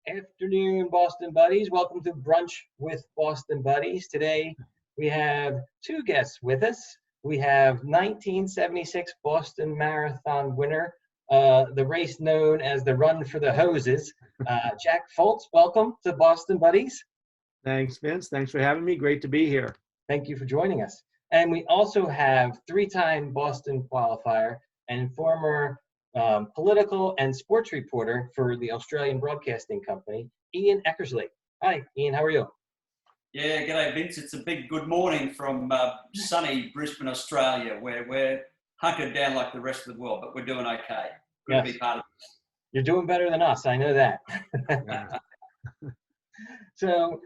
Afternoon, Boston Buddies. Welcome to Brunch with Boston Buddies. Today we have two guests with us. We have 1976 Boston Marathon winner, the race known as the Run for the Hoses, Jack Fultz. Welcome to Boston Buddies. Thanks, Vince. Thanks for having me. Great to be here. Thank you for joining us. And we also have three-time Boston qualifier and former political and sports reporter for the Australian Broadcasting Company, Ian Eckersley. Hi, Ian, how are you? Yeah, g'day, Vince. It's a big good morning from sunny Brisbane, Australia, where we're hunkered down like the rest of the world, but we're doing okay. Good to be part of this. You're doing better than us, I know that. So,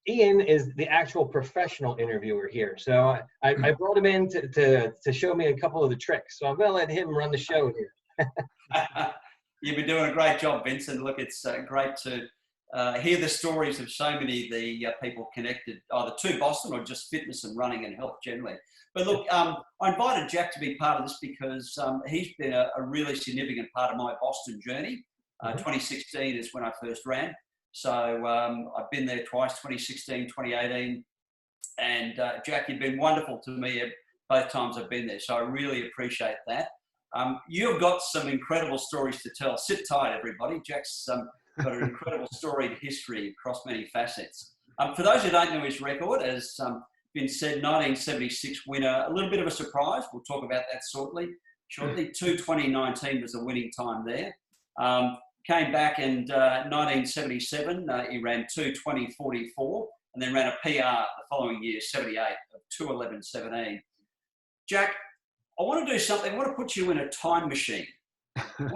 Ian is the actual professional interviewer here. So I brought him in to show me a couple of the tricks. So I'm going to let him run the show here. You've been doing a great job, Vince. And look, it's great to hear the stories of so many of the people connected either to Boston or just fitness and running and health generally. But look, I invited Jack to be part of this because he's been a really significant part of my Boston journey. 2016 is when I first ran. So I've been there twice, 2016, 2018. And Jack, you've been wonderful to me both times I've been there. So I really appreciate that. You've got some incredible stories to tell. Sit tight, everybody. Jack's got an incredible storied history across many facets. For those who don't know his record, as been said, 1976 winner, a little bit of a surprise. We'll talk about that shortly. 2019 was the winning time there. Came back in 1977, he ran 2:20.44 and then ran a PR the following year, 78, of 2:11.17. Jack, I want to do something. I want to put you in a time machine. And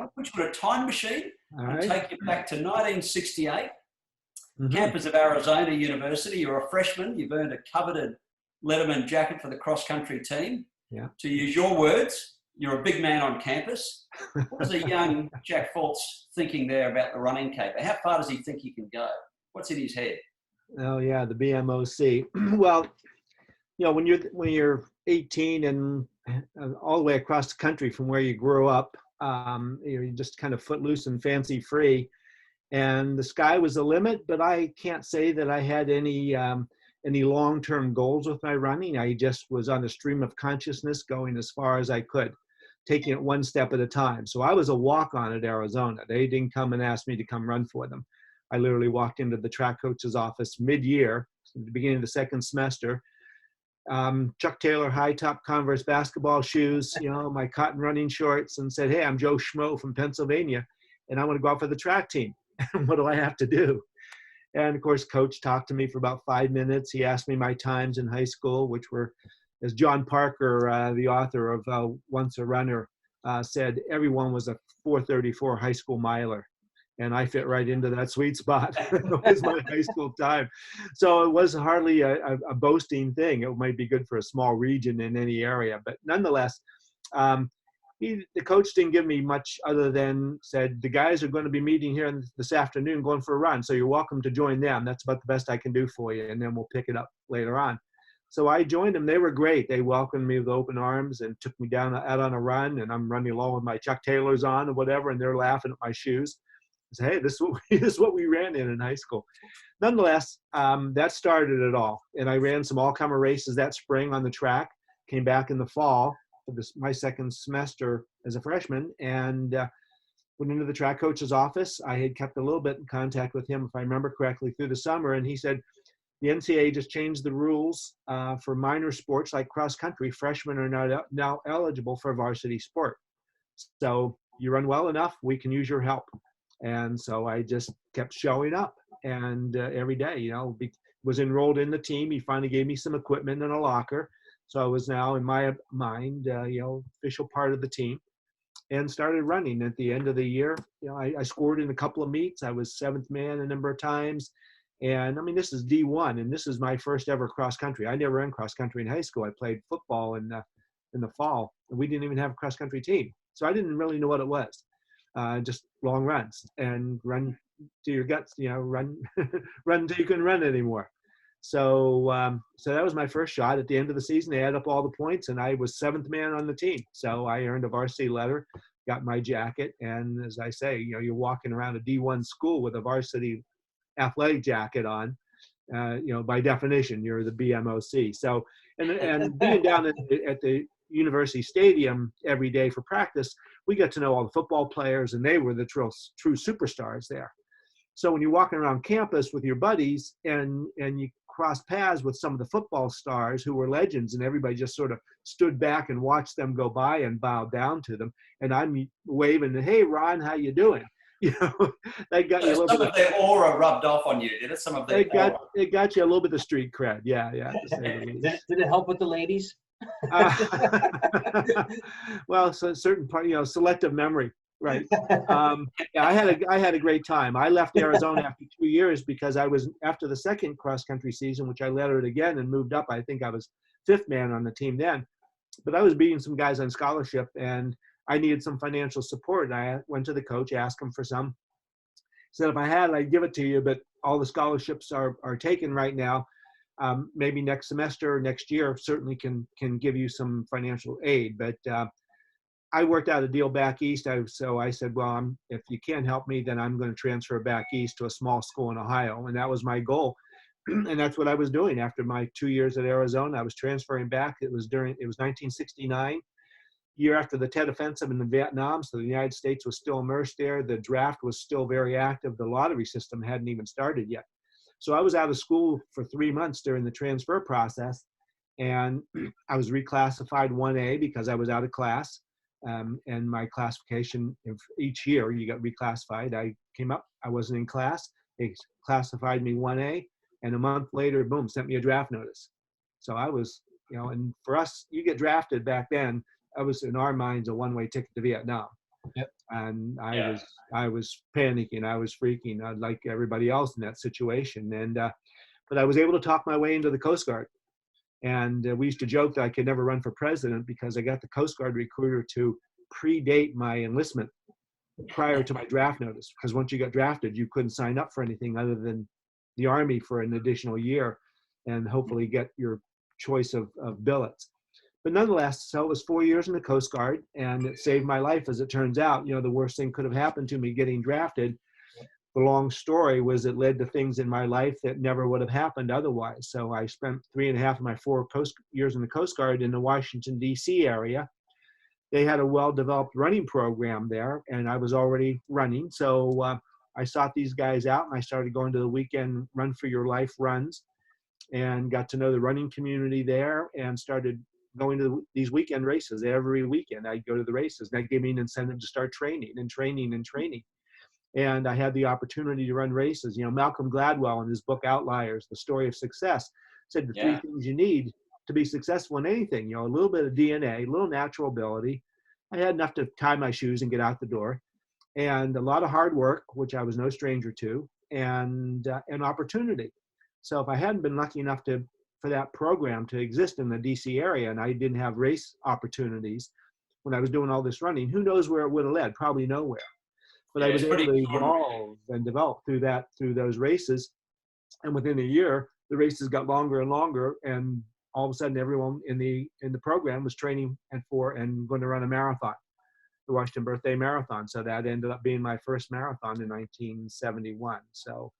take you back to 1968, campus of Arizona University. You're a freshman. You've earned a coveted Letterman jacket for the cross-country team. Yeah. To use your words, you're a big man on campus. What was a young Jack Fultz thinking there about the running caper? How far does he think he can go? What's in his head? Oh yeah, the BMOC. Well, you know, when you're 18 and all the way across the country from where you grew up, you're just kind of footloose and fancy free, and the sky was the limit. But I can't say that I had any long-term goals with my running. I just was on a stream of consciousness going as far as I could, taking it one step at a time. So I was a walk-on at Arizona. They didn't come and ask me to come run for them. I literally walked into the track coach's office mid-year, at the beginning of the second semester. Chuck Taylor high-top Converse basketball shoes, you know, my cotton running shorts, and said, "Hey, I'm Joe Schmo from Pennsylvania, and I want to go out for the track team. What do I have to do?" And of course, coach talked to me for about 5 minutes. He asked me my times in high school, which were, as John Parker, the author of Once a Runner, said, everyone was a 4:34 high school miler. And I fit right into that sweet spot. It was my high school time. So it was hardly a boasting thing. It might be good for a small region in any area. But nonetheless, the coach didn't give me much other than said, the guys are going to be meeting here this afternoon going for a run, so you're welcome to join them. That's about the best I can do for you, and then we'll pick it up later on. So I joined them. They were great. They welcomed me with open arms and took me out on a run, and I'm running along with my Chuck Taylors on or whatever, and they're laughing at my shoes. I said, "Hey, this is what we ran in high school." Nonetheless, that started it all, and I ran some all-comer races that spring on the track, came back in the fall, my second semester as a freshman, and went into the track coach's office. I had kept a little bit in contact with him, if I remember correctly, through the summer, and he said, the NCAA just changed the rules for minor sports like cross country. Freshmen are now eligible for varsity sport. So you run well enough, we can use your help. And so I just kept showing up, and every day, you know, was enrolled in the team. He finally gave me some equipment and a locker. So I was now, in my mind, official part of the team, and started running. At the end of the year, you know, I scored in a couple of meets. I was seventh man a number of times. And I mean, this is D1, and this is my first ever cross country. I never ran cross country in high school. I played football in the fall, and we didn't even have a cross country team. So I didn't really know what it was. Just long runs and run to your guts, you know, run until you couldn't run anymore. So that was my first shot. At the end of the season, they added up all the points, and I was seventh man on the team. So I earned a varsity letter, got my jacket. And as I say, you're walking around a D1 school with a varsity athletic jacket on. By definition, you're the BMOC. So, and being down at the university stadium every day for practice, we got to know all the football players, and they were the true superstars there. So when you're walking around campus with your buddies and you cross paths with some of the football stars who were legends, and everybody just sort of stood back and watched them go by and bowed down to them, and I'm waving, "Hey, Ron, how you doing?" That got you a little some bit of their aura rubbed off on you, did it? Some of their it got you a little bit of street cred, yeah. To say the least. Did it help with the ladies? Well, so certain part, selective memory, right? I had a great time. I left Arizona after 2 years because I was, after the second cross country season, which I lettered again and moved up. I think I was 5th man on the team then, but I was beating some guys on scholarship, and I needed some financial support. And I went to the coach, asked him for some. Said if I had, I'd give it to you, but all the scholarships are taken right now. Maybe next semester or next year certainly can give you some financial aid. But I worked out a deal back east. So I said, well, if you can't help me, then I'm going to transfer back east to a small school in Ohio. And that was my goal. And that's what I was doing after my 2 years at Arizona. I was transferring back. It was 1969. Year after the Tet Offensive in Vietnam, so the United States was still immersed there. The draft was still very active. The lottery system hadn't even started yet. So I was out of school for 3 months during the transfer process, and I was reclassified 1A because I was out of class. And my classification, each year you got reclassified. I came up, I wasn't in class. They classified me 1A, and a month later, boom, sent me a draft notice. So I was, and for us, you get drafted back then. I was, in our minds, a one-way ticket to Vietnam. Yep. And I was panicking. I was freaking, like everybody else in that situation. And but I was able to talk my way into the Coast Guard. And we used to joke that I could never run for president because I got the Coast Guard recruiter to predate my enlistment prior to my draft notice. Because once you got drafted, you couldn't sign up for anything other than the Army for an additional year and hopefully get your choice of billets. But nonetheless, so it was 4 years in the Coast Guard, and it saved my life, as it turns out. The worst thing could have happened to me, getting drafted. The long story was it led to things in my life that never would have happened otherwise. So I spent 3.5 of my 4 years in the Coast Guard in the Washington, D.C. area. They had a well-developed running program there, and I was already running. So I sought these guys out, and I started going to the weekend Run for Your Life runs and got to know the running community there and started going to these weekend races. Every weekend I'd go to the races. That gave me an incentive to start training. And I had the opportunity to run races. Malcolm Gladwell in his book Outliers, The Story of Success, said the 3 things you need to be successful in anything. A little bit of DNA, a little natural ability. I had enough to tie my shoes and get out the door, and a lot of hard work, which I was no stranger to, and an opportunity. So if I hadn't been lucky enough for that program to exist in the DC area, and I didn't have race opportunities when I was doing all this running, who knows where it would have led? Probably nowhere. But I was able to evolve and develop through those races. And within a year, the races got longer and longer, and all of a sudden everyone in the program was training for and going to run a marathon, the Washington Birthday Marathon. So that ended up being my first marathon in 1971. So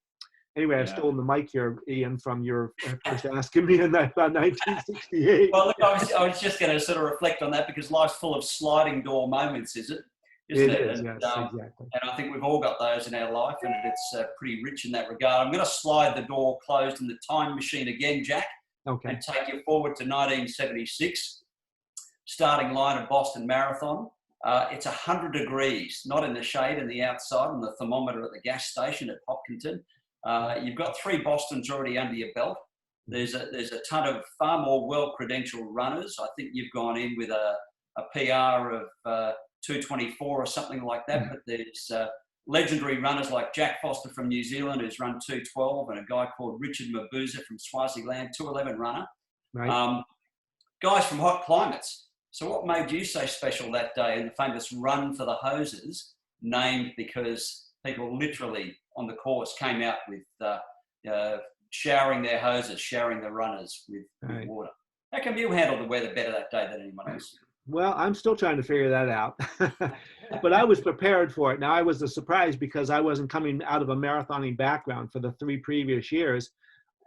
anyway, I've stolen the mic here, Ian, from your first asking me in about 1968. Well, look, I was just going to sort of reflect on that because life's full of sliding door moments, isn't it? It is, yes, exactly. And I think we've all got those in our life, and it's pretty rich in that regard. I'm going to slide the door closed in the time machine again, Jack, okay, and take you forward to 1976, starting line of Boston Marathon. It's 100 degrees, not in the shade, in the outside, on the thermometer at the gas station at Hopkinton. You've got 3 Bostons already under your belt. There's a ton of far more well-credentialed runners. I think you've gone in with a PR of 224 or something like that. But there's legendary runners like Jack Foster from New Zealand, who's run 212, and a guy called Richard Mabuza from Swaziland, 211 runner. Right. Guys from hot climates. So what made you so special that day, and the famous Run for the Hoses, named because people literally on the course came out with showering their hoses, showering the runners with water. How come you handled the weather better that day than anyone else? Well, I'm still trying to figure that out. But I was prepared for it. Now, I was a surprise because I wasn't coming out of a marathoning background for the 3 previous years.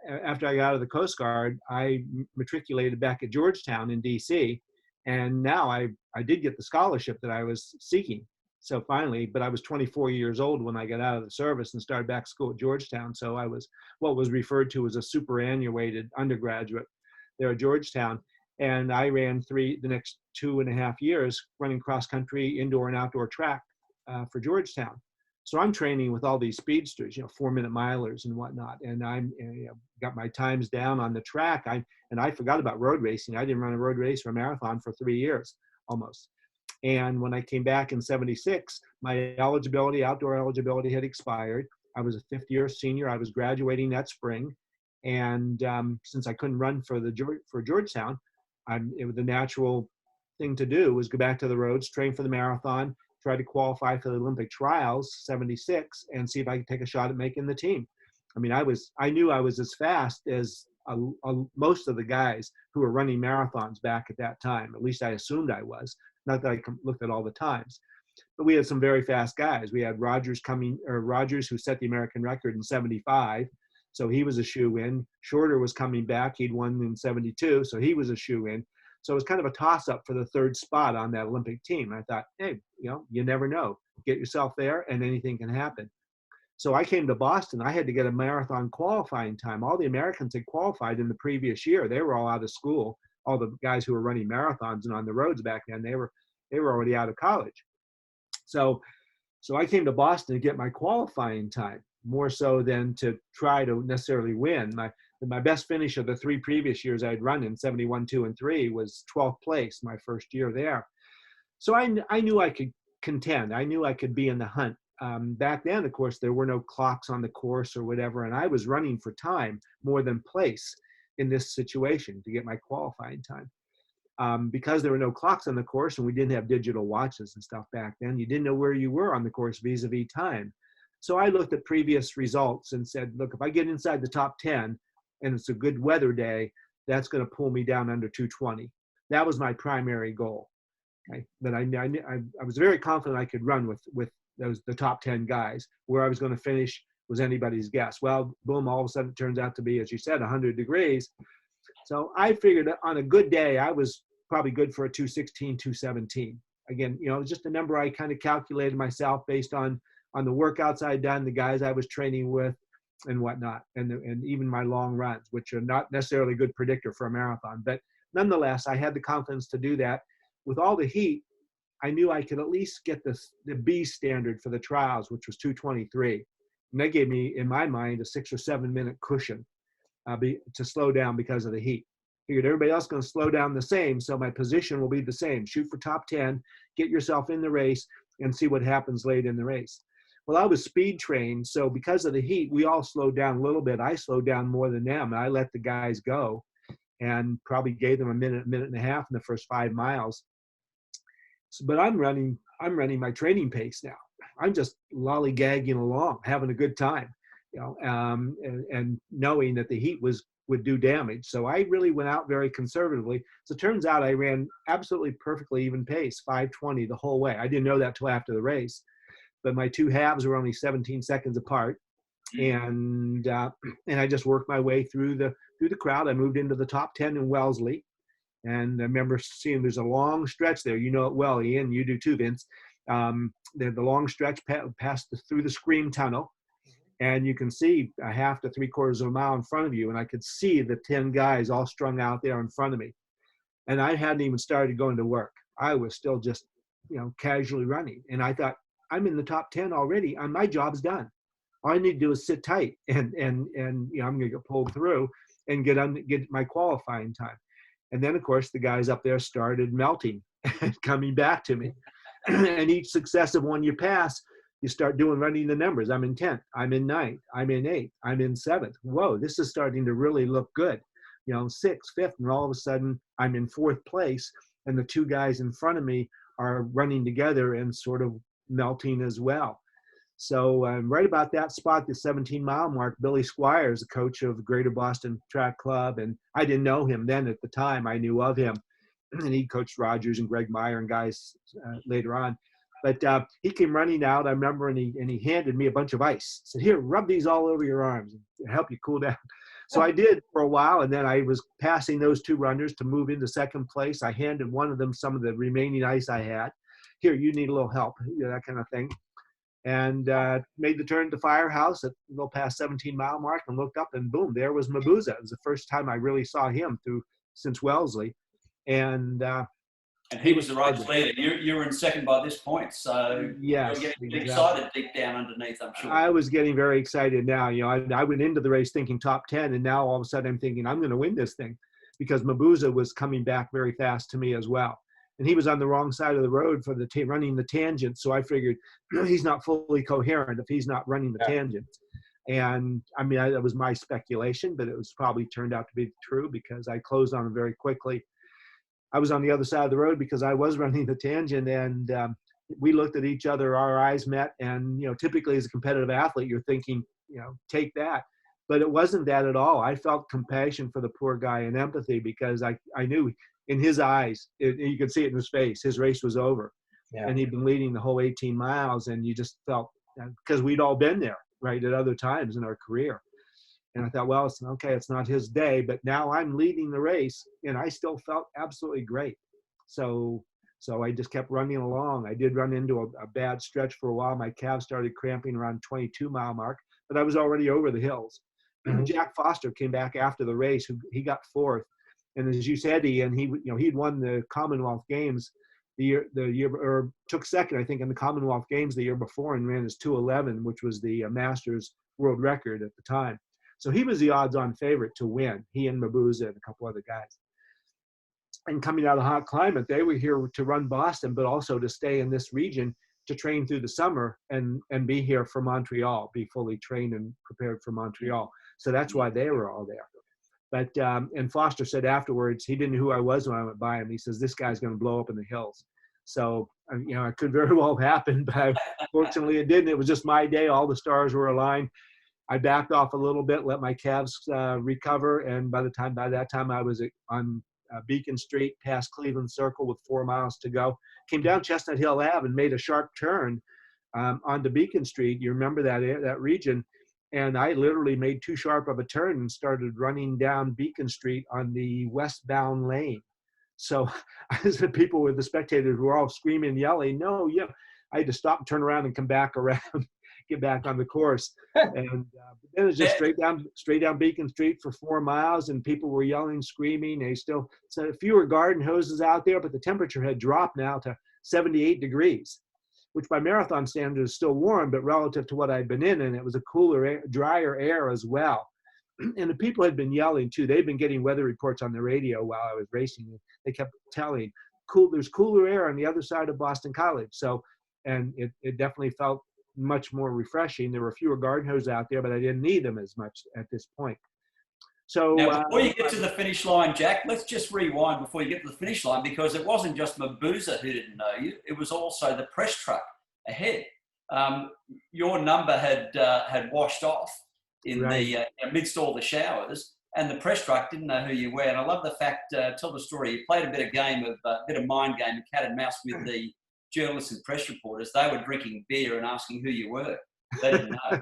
After I got out of the Coast Guard, I matriculated back at Georgetown in DC. And now I did get the scholarship that I was seeking. So finally, but I was 24 years old when I got out of the service and started back school at Georgetown. So I was what was referred to as a superannuated undergraduate there at Georgetown. And I ran the next 2.5 years running cross country, indoor and outdoor track for Georgetown. So I'm training with all these speedsters, 4-minute milers and whatnot. And I'm got my times down on the track. I forgot about road racing. I didn't run a road race or a marathon for 3 years almost. And when I came back in '76, my outdoor eligibility had expired. I was a 5th-year senior. I was graduating that spring. And since I couldn't run for Georgetown, it was the natural thing to do was go back to the roads, train for the marathon, try to qualify for the Olympic trials, '76, and see if I could take a shot at making the team. I mean, I knew I was as fast as most of the guys who were running marathons back at that time. At least I assumed I was. Not that I looked at all the times, but we had some very fast guys. We had Rogers who set the American record in '75. So he was a shoe-in. Shorter was coming back. He'd won in '72, so he was a shoe-in. So it was kind of a toss-up for the 3rd spot on that Olympic team. I thought, hey, you never know. Get yourself there, and anything can happen. So I came to Boston. I had to get a marathon qualifying time. All the Americans had qualified in the previous year. They were all out of school. All the guys who were running marathons and on the roads back then, they were already out of college. So I came to Boston to get my qualifying time, more so than to try to necessarily win. My best finish of the 3 previous years I'd run in '71, '2, and '3 was 12th place my first year there. So I knew I could contend. I knew I could be in the hunt. Back then, of course, there were no clocks on the course or whatever, and I was running for time more than place in this situation to get my qualifying time. Because there were no clocks on the course and we didn't have digital watches and stuff back then, you didn't know where you were on the course vis-a-vis time. So I looked at previous results and said, look, if I get inside the top 10 and it's a good weather day, that's going to pull me down under 220. That was my primary goal. Okay? But I was very confident I could run with the top 10 guys. Where I was going to finish was anybody's guess. Well, boom, all of a sudden it turns out to be, as you said, 100 degrees. So I figured on a good day, I was probably good for a 216, 217. Again, just a number I kind of calculated myself based on the workouts I'd done, the guys I was training with and whatnot, and even my long runs, which are not necessarily a good predictor for a marathon. But nonetheless, I had the confidence to do that. With all the heat, I knew I could at least get the B standard for the trials, which was 223. And that gave me, in my mind, a 6 or 7 minute cushion to slow down because of the heat. Figured everybody else is going to slow down the same, so my position will be the same. Shoot for top 10, get yourself in the race, and see what happens late in the race. Well, I was speed trained, so because of the heat, we all slowed down a little bit. I slowed down more than them, and I let the guys go and probably gave them a minute and a half in the first 5 miles. So, but I'm running my training pace now. I'm just lollygagging along, having a good time, and knowing that the heat would do damage. So I really went out very conservatively. So it turns out I ran absolutely perfectly even pace, 5:20 the whole way. I didn't know that till after the race, but my 2 halves were only 17 seconds apart. And I just worked my way through the crowd. I moved into the top 10 in Wellesley. And I remember seeing there's a long stretch there. You know it well, Ian. You do too, Vince. The long stretch past through the Scream Tunnel. And you can see a half to 3/4 of a mile in front of you. And I could see the 10 guys all strung out there in front of me. And I hadn't even started going to work. I was still just, casually running. And I thought, I'm in the top 10 already. My job's done. All I need to do is sit tight and I'm going to get pulled through and get my qualifying time. And then, of course, the guys up there started melting and coming back to me. And each successive one you pass, you start running the numbers. I'm in 10th. I'm in 9th. I'm in 8th. I'm in 7th. Whoa, this is starting to really look good. 6th, 5th, and all of a sudden I'm in 4th place. And the 2 guys in front of me are running together and sort of melting as well. So right about that spot, the 17-mile mark, Billy Squires, the coach of Greater Boston Track Club, and I didn't know him then at the time. I knew of him, and he coached Rogers and Greg Meyer and guys later on. But he came running out, I remember, and he handed me a bunch of ice. Said, "Here, rub these all over your arms and help you cool down." So I did for a while, and then I was passing those two runners to move into second place. I handed one of them some of the remaining ice I had. "Here, you need a little help," that kind of thing. And made the turn to Firehouse at a little past 17-mile mark and looked up, and boom, there was Mabuza. It was the first time I really saw him since Wellesley. And he was the race leader. You were in second by this point, so yes, you're getting exactly. excited deep down underneath, I'm sure. I was getting very excited now. I went into the race thinking top 10, and now all of a sudden I'm thinking I'm going to win this thing, because Mabuza was coming back very fast to me as well. And he was on the wrong side of the road for running the tangent. So I figured, he's not fully coherent if he's not running the tangent. And I mean, that was my speculation, but it was probably turned out to be true, because I closed on him very quickly. I was on the other side of the road because I was running the tangent, and we looked at each other, our eyes met. And, typically as a competitive athlete, you're thinking, take that. But it wasn't that at all. I felt compassion for the poor guy and empathy, because I knew in his eyes, you could see it in his face, his race was over. Yeah. And he'd been leading the whole 18 miles. And you just felt, because we'd all been there, right, at other times in our career. And I thought, well, it's not his day, but now I'm leading the race, and I still felt absolutely great. So I just kept running along. I did run into a bad stretch for a while. My calves started cramping around 22-mile mark, but I was already over the hills. Mm-hmm. Jack Foster came back after the race. He got fourth. And as you said, Ian, he'd won the Commonwealth Games the year, or took second, I think, in the Commonwealth Games the year before, and ran his 2:11, which was the Masters world record at the time. So he was the odds-on favorite to win. He and Mabuza and a couple other guys. And coming out of hot climate, they were here to run Boston, but also to stay in this region to train through the summer and be here for Montreal, be fully trained and prepared for Montreal. So that's why they were all there. But and Foster said afterwards, he didn't know who I was when I went by him. He says, "This guy's going to blow up in the hills." So, it could very well happen, but fortunately it didn't. It was just my day. All the stars were aligned. I backed off a little bit, let my calves recover. And by that time I was on Beacon Street past Cleveland Circle with 4 miles to go. Came down Chestnut Hill Ave and made a sharp turn onto Beacon Street. You remember that region. And I literally made too sharp of a turn and started running down Beacon Street on the westbound lane. So the people with the spectators were all screaming and yelling, "No, yeah." I had to stop and turn around and come back around, get back on the course. And then it was just straight down Beacon Street for 4 miles, and people were yelling, screaming. They still said fewer garden hoses out there, but the temperature had dropped now to 78 degrees. Which by marathon standards is still warm, but relative to what I'd been in, and it was a cooler, drier air as well. And the people had been yelling too. They'd been getting weather reports on the radio while I was racing. They kept telling, there's cooler air on the other side of Boston College. So, and it definitely felt much more refreshing. There were fewer garden hoses out there, but I didn't need them as much at this point. So now, before you get to the finish line, Jack, let's just rewind before you get to the finish line, because it wasn't just Mabuza who didn't know you. It was also the press truck ahead. Your number had washed off in the amidst all the showers, and the press truck didn't know who you were. And I love the fact, tell the story, you played a bit of mind game, cat and mouse with the journalists and press reporters. They were drinking beer and asking who you were. They didn't know.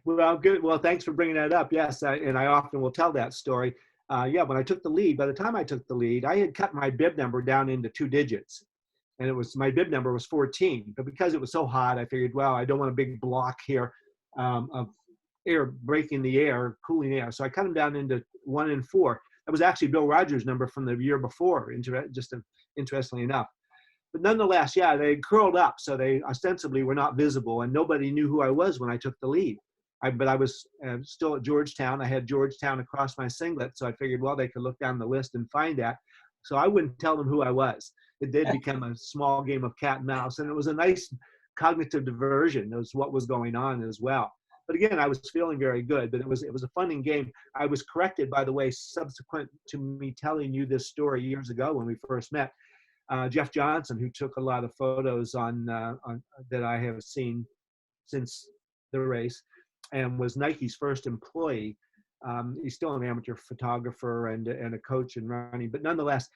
Well, good. Well, thanks for bringing that up. Yes, and I often will tell that story. When I took the lead, by the time I took the lead, I had cut my bib number down into 2 digits. And my bib number was 14. But because it was so hot, I figured, well, I don't want a big block here of air breaking the air, cooling air. So I cut them down into 1 and 4. That was actually Bill Rogers' number from the year before, interestingly enough. But nonetheless, they had curled up, so they ostensibly were not visible, and nobody knew who I was when I took the lead. But I was still at Georgetown. I had Georgetown across my singlet, so I figured, well, they could look down the list and find that. So I wouldn't tell them who I was. It did become a small game of cat and mouse, and it was a nice cognitive diversion. That was what was going on as well. But again, I was feeling very good, but it was a fun game. I was corrected, by the way, subsequent to me telling you this story years ago when we first met. Jeff Johnson, who took a lot of photos on that I have seen since the race, and was Nike's first employee. He's still an amateur photographer and a coach in running, but nonetheless,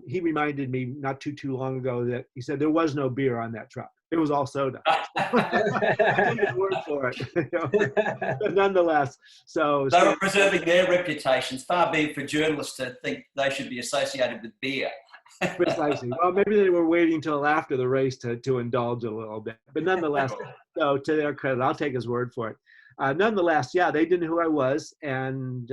he reminded me not too long ago that he said there was no beer on that truck. It was all soda. I take his word for it. But nonetheless, so they were preserving their reputations. Far be it for journalists to think they should be associated with beer. Precisely. Well, maybe they were waiting till after the race to indulge a little bit. But nonetheless, so to their credit, I'll take his word for it. Nonetheless, yeah, they didn't know who I was, and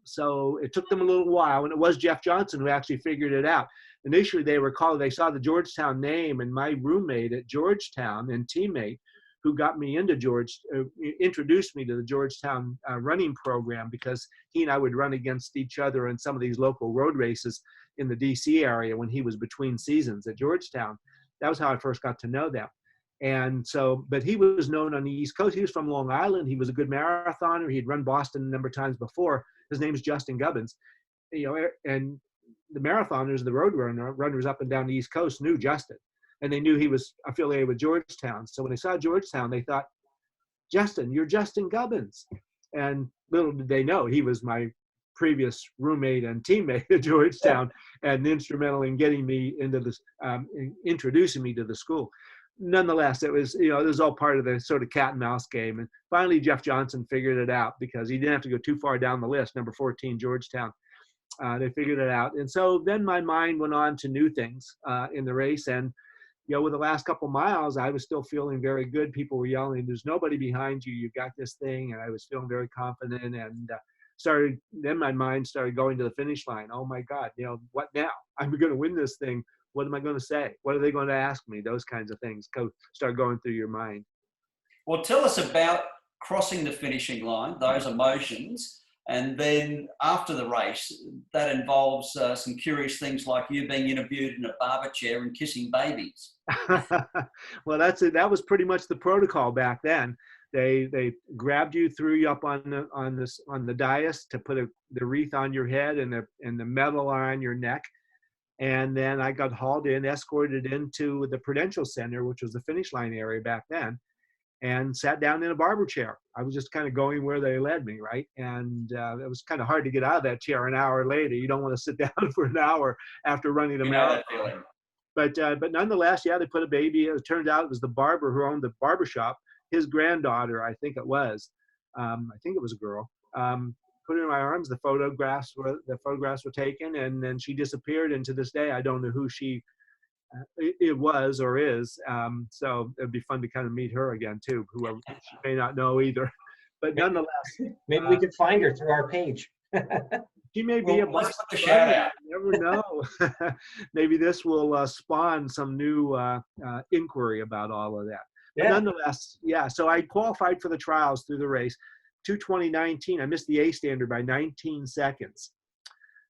so it took them a little while. And it was Jeff Johnson who actually figured it out. Initially, they saw the Georgetown name, and my roommate at Georgetown and teammate who got me into introduced me to the Georgetown running program, because he and I would run against each other in some of these local road races in the DC area when he was between seasons at Georgetown. That was how I first got to know them. And so, but he was known on the East Coast. He was from Long Island. He was a good marathoner. He'd run Boston a number of times before. His name is Justin Gubbins. And the marathoners, the road runners up and down the East Coast knew Justin. And they knew he was affiliated with Georgetown. So when they saw Georgetown, they thought, Justin, you're Justin Gubbins. And little did they know he was my previous roommate and teammate at Georgetown, and instrumental in getting me into this, introducing me to the school. Nonetheless, it was all part of the sort of cat and mouse game. And finally, Jeff Johnson figured it out, because he didn't have to go too far down the list. Number 14, Georgetown. They figured it out. And so then my mind went on to new things in the race. And with the last couple miles, I was still feeling very good. People were yelling, "There's nobody behind you. You got this thing." And I was feeling very confident, and then my mind started going to the finish line. Oh my God, what now? I'm going to win this thing. What am I going to say? What are they going to ask me? Those kinds of things start going through your mind. Well, tell us about crossing the finishing line, those emotions. And then after the race, that involves some curious things like you being interviewed in a barber chair and kissing babies. Well, that's it. That was pretty much the protocol back then. They grabbed you, threw you up on the dais to put the wreath on your head and the medal on your neck. And then I got hauled in, escorted into the Prudential Center, which was the finish line area back then, and sat down in a barber chair. I was just kind of going where they led me, right? And it was kind of hard to get out of that chair an hour later. You don't want to sit down for an hour after running a marathon. But nonetheless, yeah, they put a baby. It turned out it was the barber who owned the barber shop. His granddaughter, I think it was a girl, put her in my arms. The photographs were taken, and then she disappeared. And to this day, I don't know who it was or is. So it'd be fun to kind of meet her again too, whoever she may not know either. But nonetheless, maybe we could find her through our page. She may be let's put the shout out. You never know. Maybe this will spawn some new inquiry about all of that. Yeah. But nonetheless, yeah. So I qualified for the trials through the race. 2:20:19. I missed the A standard by 19 seconds.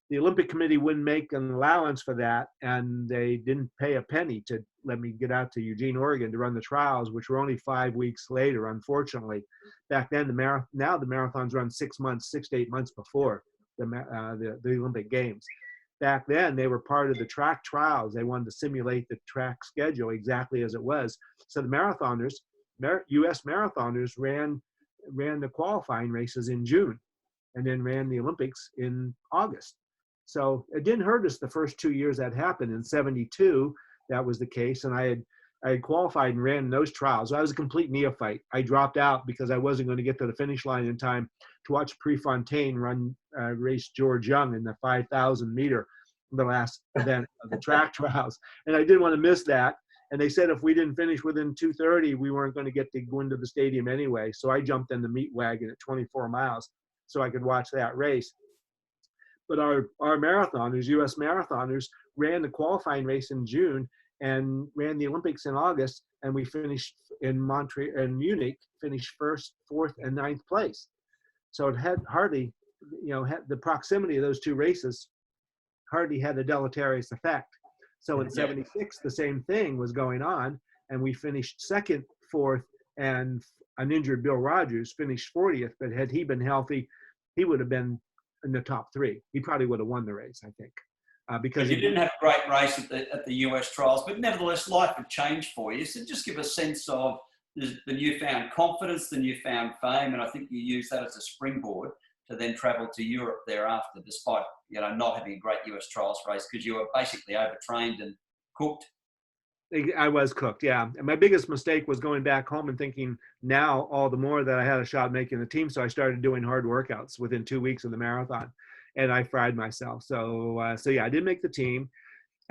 The Olympic Committee wouldn't make an allowance for that, and they didn't pay a penny to let me get out to Eugene, Oregon to run the trials, which were only 5 weeks later, unfortunately. Back then, now the marathons run 6 to 8 months before the Olympic Games. Back then, they were part of the track trials. They wanted to simulate the track schedule exactly as it was. So the marathoners, U.S. marathoners, ran the qualifying races in June, and then ran the Olympics in August. So it didn't hurt us the first 2 years that happened. In 72, that was the case, and I had qualified and ran those trials. I was a complete neophyte. I dropped out because I wasn't going to get to the finish line in time to watch Prefontaine race George Young in the 5,000 meter, the last event of the track trials. And I didn't want to miss that. And they said if we didn't finish within 2:30, we weren't going to get to go into the stadium anyway. So I jumped in the meat wagon at 24 miles so I could watch that race. But our marathoners, U.S. marathoners, ran the qualifying race in June and ran the Olympics in August, and we finished in Munich, finished 1st, 4th, and 9th place. So it had hardly, the proximity of those two races hardly had a deleterious effect. So in 76, the same thing was going on, and we finished 2nd, 4th, and an injured Bill Rogers finished 40th. But had he been healthy, he would have been in the top 3. He probably would have won the race, I think. Because you didn't have a great race at the US trials, but nevertheless, life had changed for you. So just give a sense of the newfound confidence, the newfound fame, and I think you use that as a springboard to then travel to Europe thereafter, despite, you know, not having a great US trials race because you were basically overtrained and cooked. I was cooked, yeah. And my biggest mistake was going back home and thinking now all the more that I had a shot making the team. So I started doing hard workouts within 2 weeks of the marathon, and I fried myself. So yeah, I did make the team.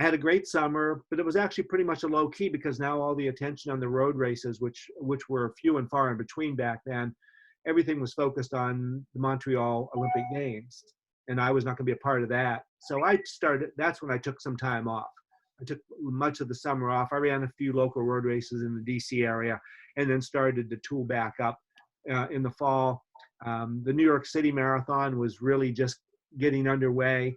I had a great summer, but it was actually pretty much a low key because now all the attention on the road races, which were few and far in between back then, everything was focused on the Montreal Olympic Games, and I was not going to be a part of that. So that's when I took some time off. I took much of the summer off. I ran a few local road races in the DC area and then started to tool back up in the fall. The New York City Marathon was really just getting underway.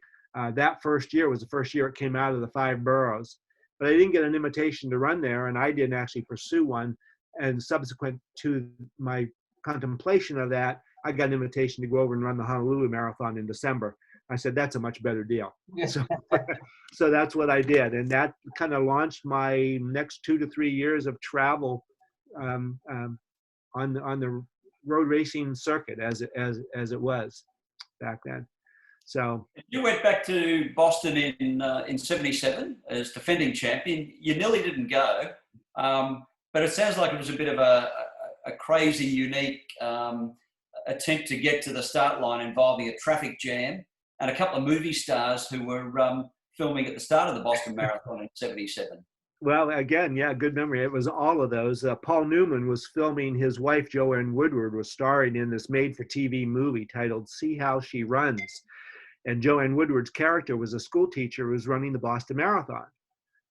That first year was the first year it came out of the 5 boroughs. But I didn't get an invitation to run there, and I didn't actually pursue one. And subsequent to my contemplation of that, I got an invitation to go over and run the Honolulu Marathon in December. I said, that's a much better deal. So that's what I did. And that kind of launched my next 2 to 3 years of travel on the road racing circuit as it was back then. So you went back to Boston in 77 as defending champion. You nearly didn't go, but it sounds like it was a bit of a crazy, unique attempt to get to the start line involving a traffic jam and a couple of movie stars who were filming at the start of the Boston Marathon in 77. Well, again, yeah, good memory. It was all of those. Paul Newman was filming. His wife, Joanne Woodward, was starring in this made-for-TV movie titled See How She Runs. And Joanne Woodward's character was a school teacher who was running the Boston Marathon.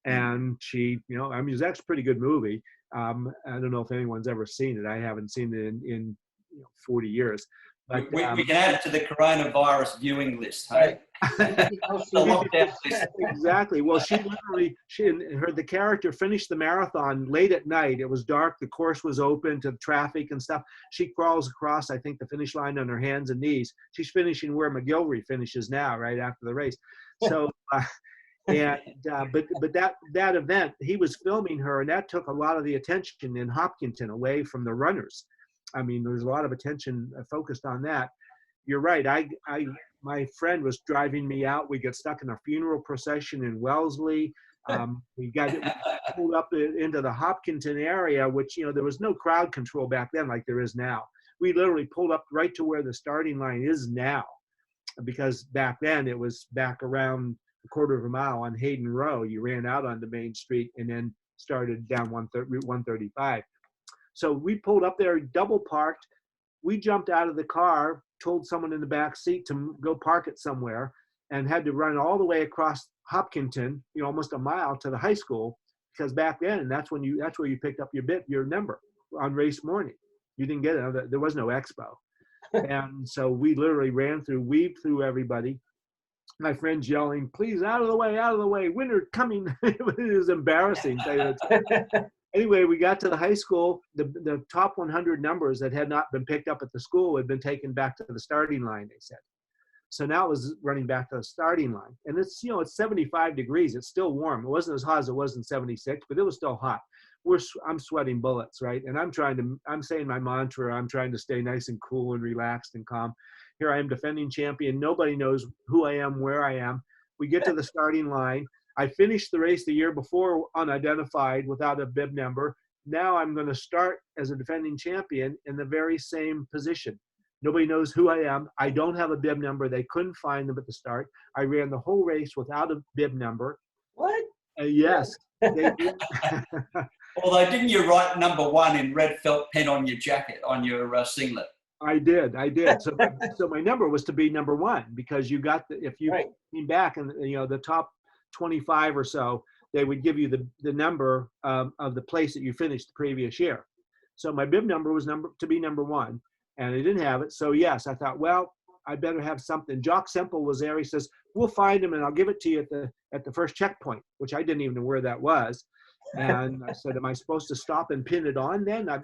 And she, you know, I mean, it was actually a pretty good movie. I don't know if anyone's ever seen it. I haven't seen it in 40 years. But, we can add it to the coronavirus viewing list, hey? The lockdown list. Exactly. Well, the character finished the marathon late at night. It was dark. The course was open to traffic and stuff. She crawls across, I think, the finish line on her hands and knees. She's finishing where McGilvery finishes now, right after the race. So, but that event, he was filming her, and that took a lot of the attention in Hopkinton away from the runners. I mean, there's a lot of attention focused on that. You're right. My friend was driving me out. We got stuck in a funeral procession in Wellesley. We pulled up into the Hopkinton area, which, you know, there was no crowd control back then like there is now. We literally pulled up right to where the starting line is now, because back then it was back around a quarter of a mile on Hayden Row. You ran out onto Main Street and then started down Route 135. So we pulled up there, double parked. We jumped out of the car, told someone in the back seat to go park it somewhere, and had to run all the way across Hopkinton, you know, almost a mile to the high school, because back then that's where you picked up your number on race morning. You didn't get it. There was no expo. And so we literally weaved through everybody. My friends yelling, please, out of the way, winner coming. It was embarrassing. Anyway, we got to the high school. The top 100 numbers that had not been picked up at the school had been taken back to the starting line, they said. So now it was running back to the starting line. And it's, you know, it's 75 degrees. It's still warm. It wasn't as hot as it was in 76, but it was still hot. I'm sweating bullets, right? And I'm saying my mantra. I'm trying to stay nice and cool and relaxed and calm. Here I am, defending champion. Nobody knows who I am, where I am. We get to the starting line. I finished the race the year before unidentified without a bib number. Now I'm going to start as a defending champion in the very same position. Nobody knows who I am. I don't have a bib number. They couldn't find them at the start. I ran the whole race without a bib number. What? Yes. Although, didn't you write number 1 in red felt pen on your jacket, on your singlet? I did. So my number was to be number 1, because you got if you came back and, you know, the top 25 or so, they would give you the number of the place that you finished the previous year. So my bib number was to be number 1, and I didn't have it. So yes, I thought, well, I better have something. Jock Semple was there. He says, we'll find him and I'll give it to you at the first checkpoint, which I didn't even know where that was. And I said, am I supposed to stop and pin it on then? I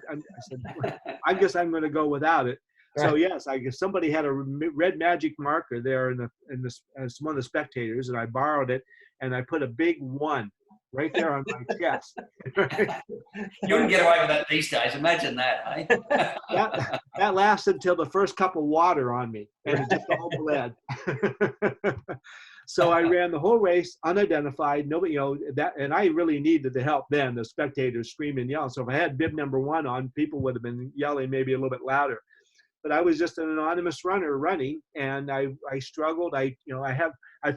said, I guess I'm going to go without it. Right. So yes, I guess somebody had a red magic marker there in one of the spectators, and I borrowed it, and I put a big 1 right there on my chest. You wouldn't get away with that these days. Imagine that, eh? that lasted until the first cup of water on me, and it just all bled. So I ran the whole race unidentified. Nobody, and I really needed the help then. The spectators screaming, yelling. So if I had bib number 1 on, people would have been yelling maybe a little bit louder. But I was just an anonymous runner running, and I struggled. I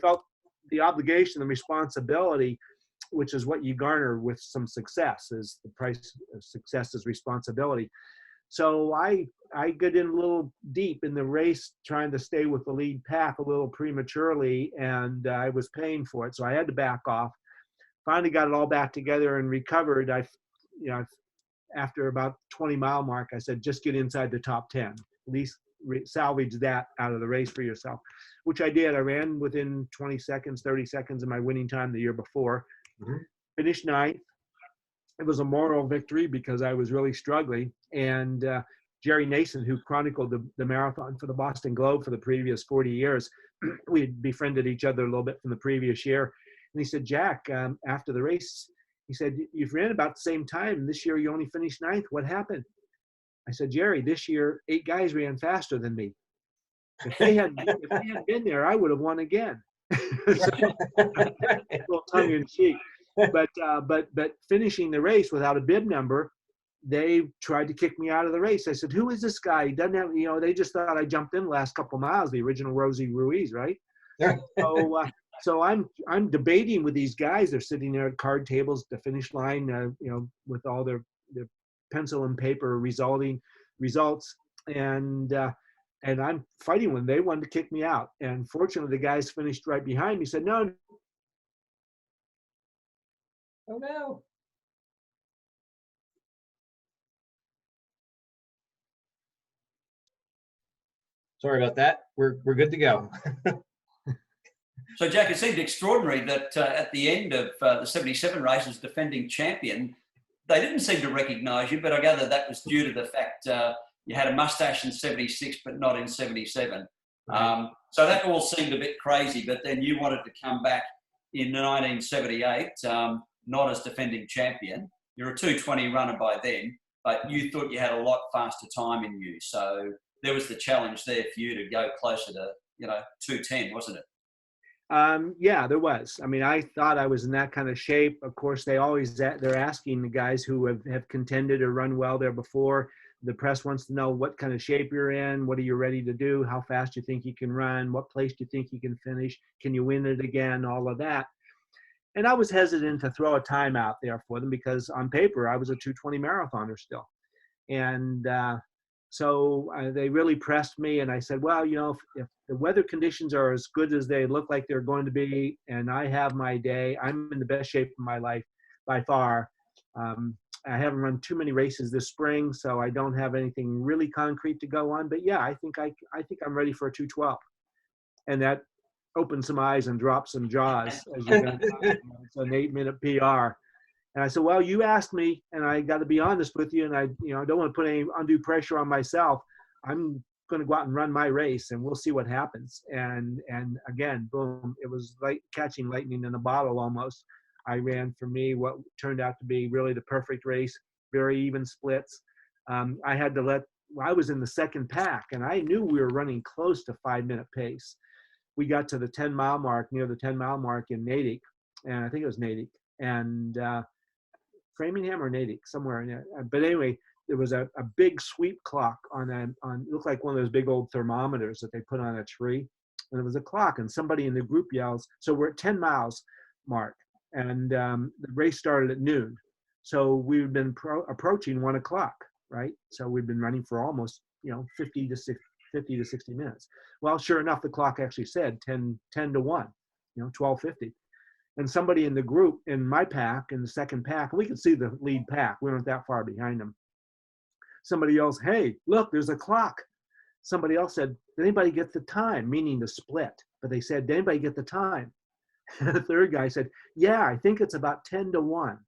felt the obligation and responsibility, which is what you garner with some success, is the price of success is responsibility. So I get in a little deep in the race, trying to stay with the lead pack a little prematurely, and I was paying for it. So I had to back off. Finally got it all back together and recovered. After about 20-mile mark, I said, just get inside the top 10. At least salvage that out of the race for yourself, which I did. I ran within 20 seconds, 30 seconds of my winning time the year before. Mm-hmm. Finished 9th. It was a moral victory because I was really struggling. And Jerry Nason, who chronicled the marathon for the Boston Globe for the previous 40 years, we had befriended each other a little bit from the previous year. And he said, Jack, after the race, he said, you've ran about the same time. This year you only finished 9th. What happened? I said, Jerry, this year 8 guys ran faster than me. If they hadn't been there, I would have won again. So, a little tongue in cheek. But finishing the race without a bib number, they tried to kick me out of the race. I said, who is this guy? He doesn't have, they just thought I jumped in the last couple of miles, the original Rosie Ruiz, right? So I'm debating with these guys. They're sitting there at card tables at the finish line, with all their pencil and paper results. And I'm fighting when they wanted to kick me out. And fortunately, the guys finished right behind me, said, no. Oh, no. Sorry about that. We're good to go. So, Jack, it seemed extraordinary that at the end of the 77 race as defending champion, they didn't seem to recognise you, but I gather that was due to the fact you had a mustache in 76, but not in 77. So that all seemed a bit crazy, but then you wanted to come back in 1978, not as defending champion. You're a 2:20 runner by then, but you thought you had a lot faster time in you. So there was the challenge there for you to go closer to, 2:10, wasn't it? Yeah, there was. I mean, I thought I was in that kind of shape. Of course, they're asking the guys who have contended or run well there before. The press wants to know what kind of shape you're in, what are you ready to do, how fast you think you can run, what place do you think you can finish, can you win it again, all of that. And I was hesitant to throw a time out there for them because on paper, I was a 2:20 marathoner still. And so they really pressed me, and I said, well, if the weather conditions are as good as they look like they're going to be, and I have my day, I'm in the best shape of my life by far. I haven't run too many races this spring, so I don't have anything really concrete to go on. But yeah, I think I'm ready for a 2:12, and that opened some eyes and dropped some jaws. As you're going to, it's an 8-minute PR. And I said, well, you asked me, and I got to be honest with you, and I don't want to put any undue pressure on myself. I'm going to go out and run my race, and we'll see what happens. And again, boom, it was like catching lightning in a bottle almost. I ran, for me, what turned out to be really the perfect race, very even splits. I was in the second pack, and I knew we were running close to 5-minute pace. We got to the 10-mile mark, near the 10-mile mark in Natick, and I think it was Natick, and Framingham or Natick, somewhere in there. But anyway, there was a big sweep clock on looked like one of those big old thermometers that they put on a tree. And it was a clock, and somebody in the group yells, so we're at 10 miles mark. And the race started at noon. So we've been approaching 1 o'clock, right? So we've been running for almost, 50 to 60 minutes. Well, sure enough, the clock actually said 10 to 1, 12:50. And somebody in the group, in my pack, in the second pack, we could see the lead pack. We weren't that far behind them. Somebody yells, hey, look, there's a clock. Somebody else said, did anybody get the time? Meaning the split. But they said, did anybody get the time? And the third guy said, yeah, I think it's about 10 to 1.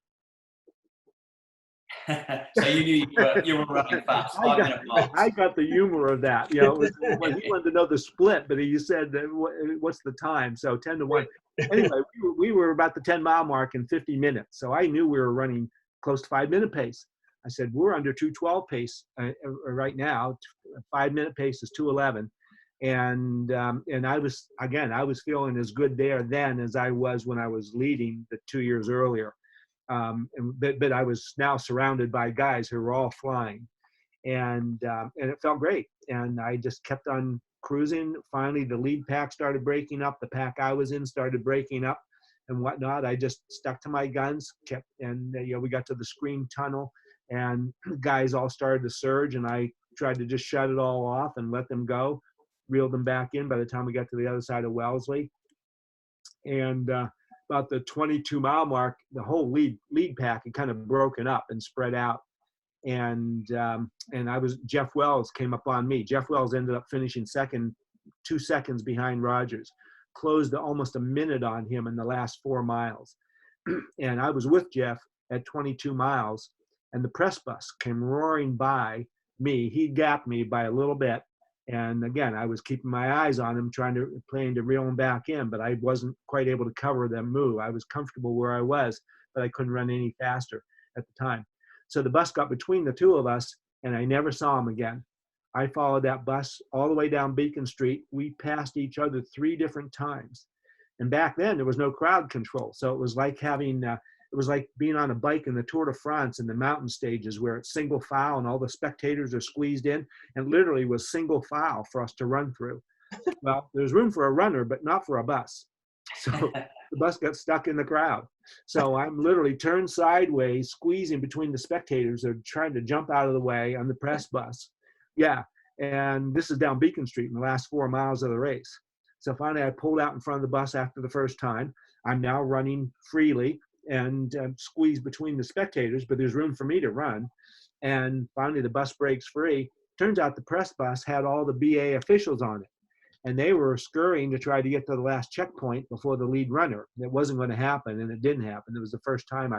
So you knew you were running fast, 5-minute miles. I got the humor of that. He wanted to know the split, but he said, what's the time? So 10 to 1. Anyway, we were about the 10-mile mark in 50 minutes. So I knew we were running close to 5-minute pace. I said, we're under 2:12 pace right now. 5-minute pace is 2:11. And I was feeling as good there then as I was when I was leading the 2 years earlier. But I was now surrounded by guys who were all flying, and it felt great. And I just kept on cruising. Finally, the lead pack started breaking up. The pack I was in started breaking up and whatnot. I just stuck to my guns, we got to the screen tunnel, and guys all started to surge, and I tried to just shut it all off and let them go, reeled them back in by the time we got to the other side of Wellesley. And about the 22-mile mark, the whole lead pack had kind of broken up and spread out. And Jeff Wells came up on me. Jeff Wells ended up finishing second, 2 seconds behind Rogers, closed almost a minute on him in the last 4 miles. And I was with Jeff at 22 miles, and the press bus came roaring by me. He gapped me by a little bit. And again, I was keeping my eyes on him, planning to reel him back in, but I wasn't quite able to cover them move. I was comfortable where I was, but I couldn't run any faster at the time. So the bus got between the two of us, and I never saw him again. I followed that bus all the way down Beacon Street. We passed each other 3 different times. And back then, there was no crowd control. So it was like being on a bike in the Tour de France in the mountain stages where it's single file and all the spectators are squeezed in, and literally was single file for us to run through. Well, there's room for a runner, but not for a bus. So the bus got stuck in the crowd. So I'm literally turned sideways, squeezing between the spectators. They're trying to jump out of the way on the press bus. Yeah. And this is down Beacon Street in the last 4 miles of the race. So finally I pulled out in front of the bus after the first time. I'm now running freely and squeezed between the spectators, but there's room for me to run. And finally the bus breaks free. Turns out the press bus had all the BA officials on it, and they were scurrying to try to get to the last checkpoint before the lead runner. It wasn't going to happen, and it didn't happen. It was the first time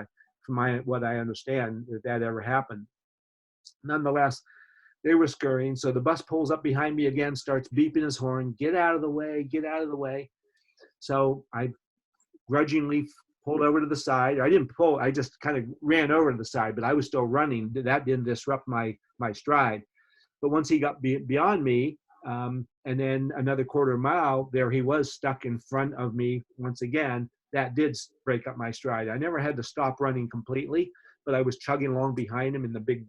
from what I understand, that ever happened. Nonetheless, they were scurrying. So the bus pulls up behind me again, starts beeping his horn, get out of the way, get out of the way. So I grudgingly pulled over to the side. I didn't pull, I just kind of ran over to the side, but I was still running. That didn't disrupt my stride. But once he got beyond me, and then another quarter mile, there he was stuck in front of me once again. That did break up my stride. I never had to stop running completely, but I was chugging along behind him in the big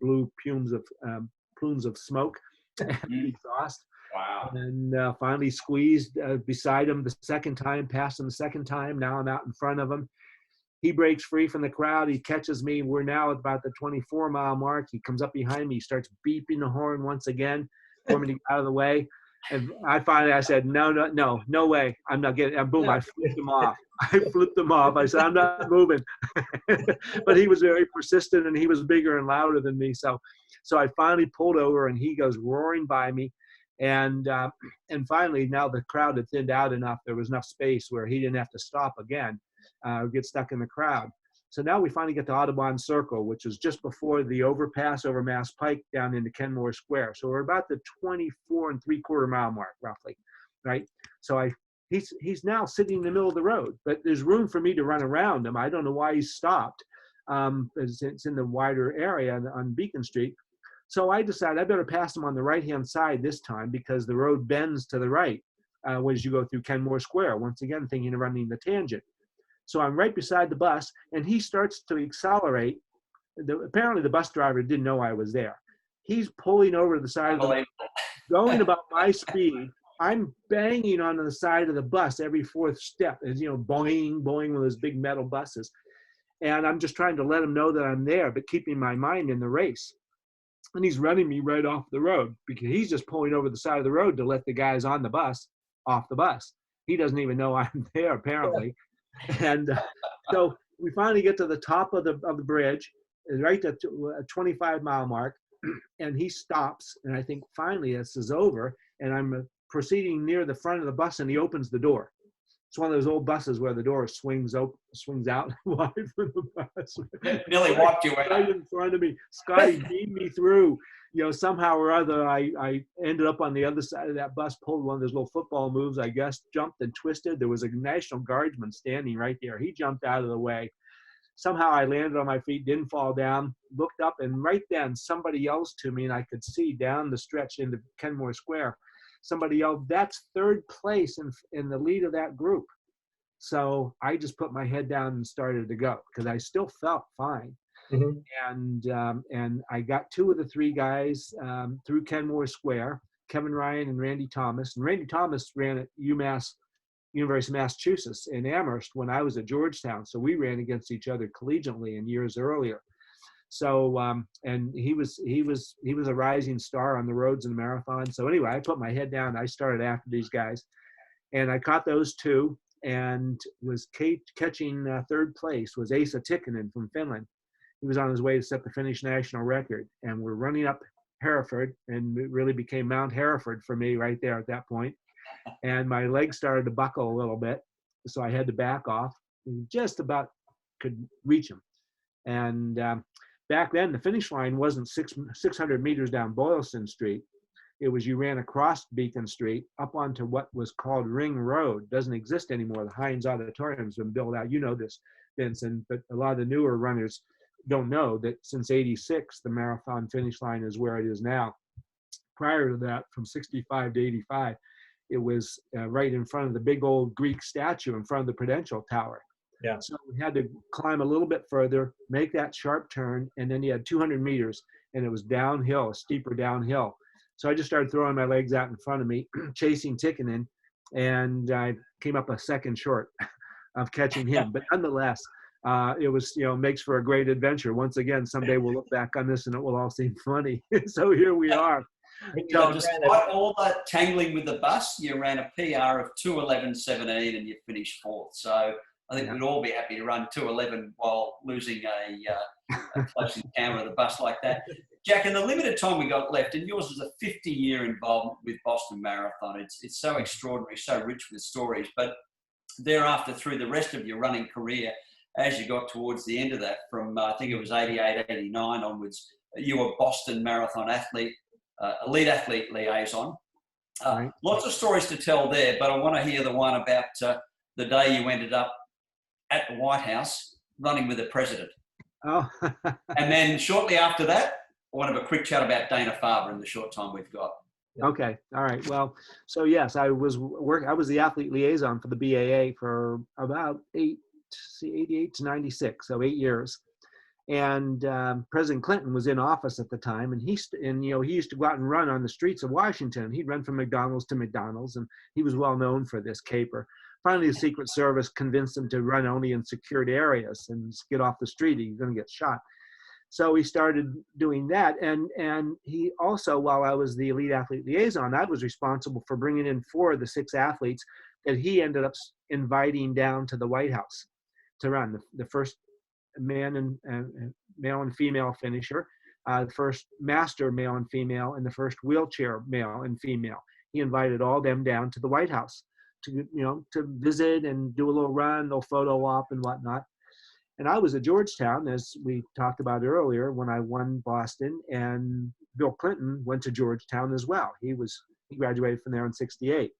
blue plumes of smoke and exhaust. Wow. And finally squeezed beside him the second time, passed him the second time. Now I'm out in front of him. He breaks free from the crowd. He catches me. We're now at about the 24-mile mark. He comes up behind me. He starts beeping the horn once again for me to get out of the way. And I said, no way. I'm not getting, and boom, I flipped him off. I said, I'm not moving. But he was very persistent, and he was bigger and louder than me. So I finally pulled over, and he goes roaring by me. And finally, now the crowd had thinned out enough. There was enough space where he didn't have to stop again, get stuck in the crowd. So now we finally get to Audubon Circle, which is just before the overpass over Mass Pike down into Kenmore Square. So we're about the 24 3/4 mile mark, roughly, right? So he's now sitting in the middle of the road, but there's room for me to run around him. I don't know why he's stopped. It's in the wider area on Beacon Street. So I decided I better pass him on the right-hand side this time, because the road bends to the right as you go through Kenmore Square, once again thinking of running the tangent. So I'm right beside the bus, and he starts to accelerate. Apparently the bus driver didn't know I was there. He's pulling over to the side of the bus, going about my speed. I'm banging onto the side of the bus every 4th step, as boing, boing with those big metal buses. And I'm just trying to let him know that I'm there, but keeping my mind in the race. And he's running me right off the road, because he's just pulling over the side of the road to let the guys on the bus off the bus. He doesn't even know I'm there, apparently. And so we finally get to the top of the bridge, right at a 25-mile mark, and he stops. And I think finally this is over, and I'm proceeding near the front of the bus, and he opens the door. It's one of those old buses where the door swings out wide for the bus. Nearly wiped you out. Right in front of me. Scotty beamed me through. Somehow or other, I ended up on the other side of that bus, pulled one of those little football moves, I guess, jumped and twisted. There was a National Guardsman standing right there. He jumped out of the way. Somehow I landed on my feet, didn't fall down, looked up, and right then somebody yells to me, and I could see down the stretch into Kenmore Square. Somebody yelled, "That's third place in the lead of that group." So I just put my head down and started to go because I still felt fine. Mm-hmm. And I got 2 of the 3 guys through Kenmore Square, Kevin Ryan and Randy Thomas. And Randy Thomas ran at UMass, University of Massachusetts in Amherst when I was at Georgetown. So we ran against each other collegiately in years earlier. So and he was a rising star on the roads in the marathon. So anyway, I put my head down. I started after these guys, and I caught those 2 and was catching third place was Esa Tikkanen from Finland. He was on his way to set the Finnish national record, and we're running up Hereford, and it really became Mount Hereford for me right there at that point. And my legs started to buckle a little bit, so I had to back off. Just about could reach him. And back then, the finish line wasn't 600 meters down Boylston Street. It was you ran across Beacon Street up onto what was called Ring Road. Doesn't exist anymore. The Heinz Auditorium's been built out. You know this, Vincent, but a lot of the newer runners don't know that since '86, the marathon finish line is where it is now. Prior to that, from 65 to 85, it was right in front of the big old Greek statue in front of the Prudential Tower. Yeah. So we had to climb a little bit further, make that sharp turn, and then you had 200 meters, and it was downhill, steeper downhill. So I just started throwing my legs out in front of me, chasing Tikkanen, and I came up a second short of catching him. But nonetheless, it was, makes for a great adventure. Once again, someday we'll look back on this and it will all seem funny. So here we are. So despite all that tangling with the bus, you ran a PR of 2:11.17 and you finished 4th. So I think we'd all be happy to run 2:11 while losing a close encounter of the bus like that. Jack, in the limited time we got left, and yours was a 50-year involvement with Boston Marathon. It's so extraordinary, so rich with stories. But thereafter, through the rest of your running career, as you got towards the end of that, from I think it was 88, 89 onwards, you were Boston Marathon athlete, elite athlete liaison. Right. Lots of stories to tell there, but I want to hear the one about the day you ended up at the White House running with the president. Oh. And then shortly after that, I want to have a quick chat about Dana Farber in the short time we've got. Okay. All right. Well, so yes, I was the athlete liaison for the BAA for about 88 to 96, so 8 years. And President Clinton was in office at the time, and he used to go out and run on the streets of Washington. He'd run from McDonald's to McDonald's, and he was well known for this caper. Finally, the Secret Service convinced him to run only in secured areas and get off the street. He's going to get shot. So he started doing that. And he also, while I was the elite athlete liaison, I was responsible for bringing in 4 of the 6 athletes that he ended up inviting down to the White House to run. The first male and female finisher, the first master male and female, and the first wheelchair male and female. He invited all them down to the White House to visit and do a little run, a little photo op and whatnot. And I was at Georgetown, as we talked about earlier, when I won Boston, and Bill Clinton went to Georgetown as well. He graduated from there in '68.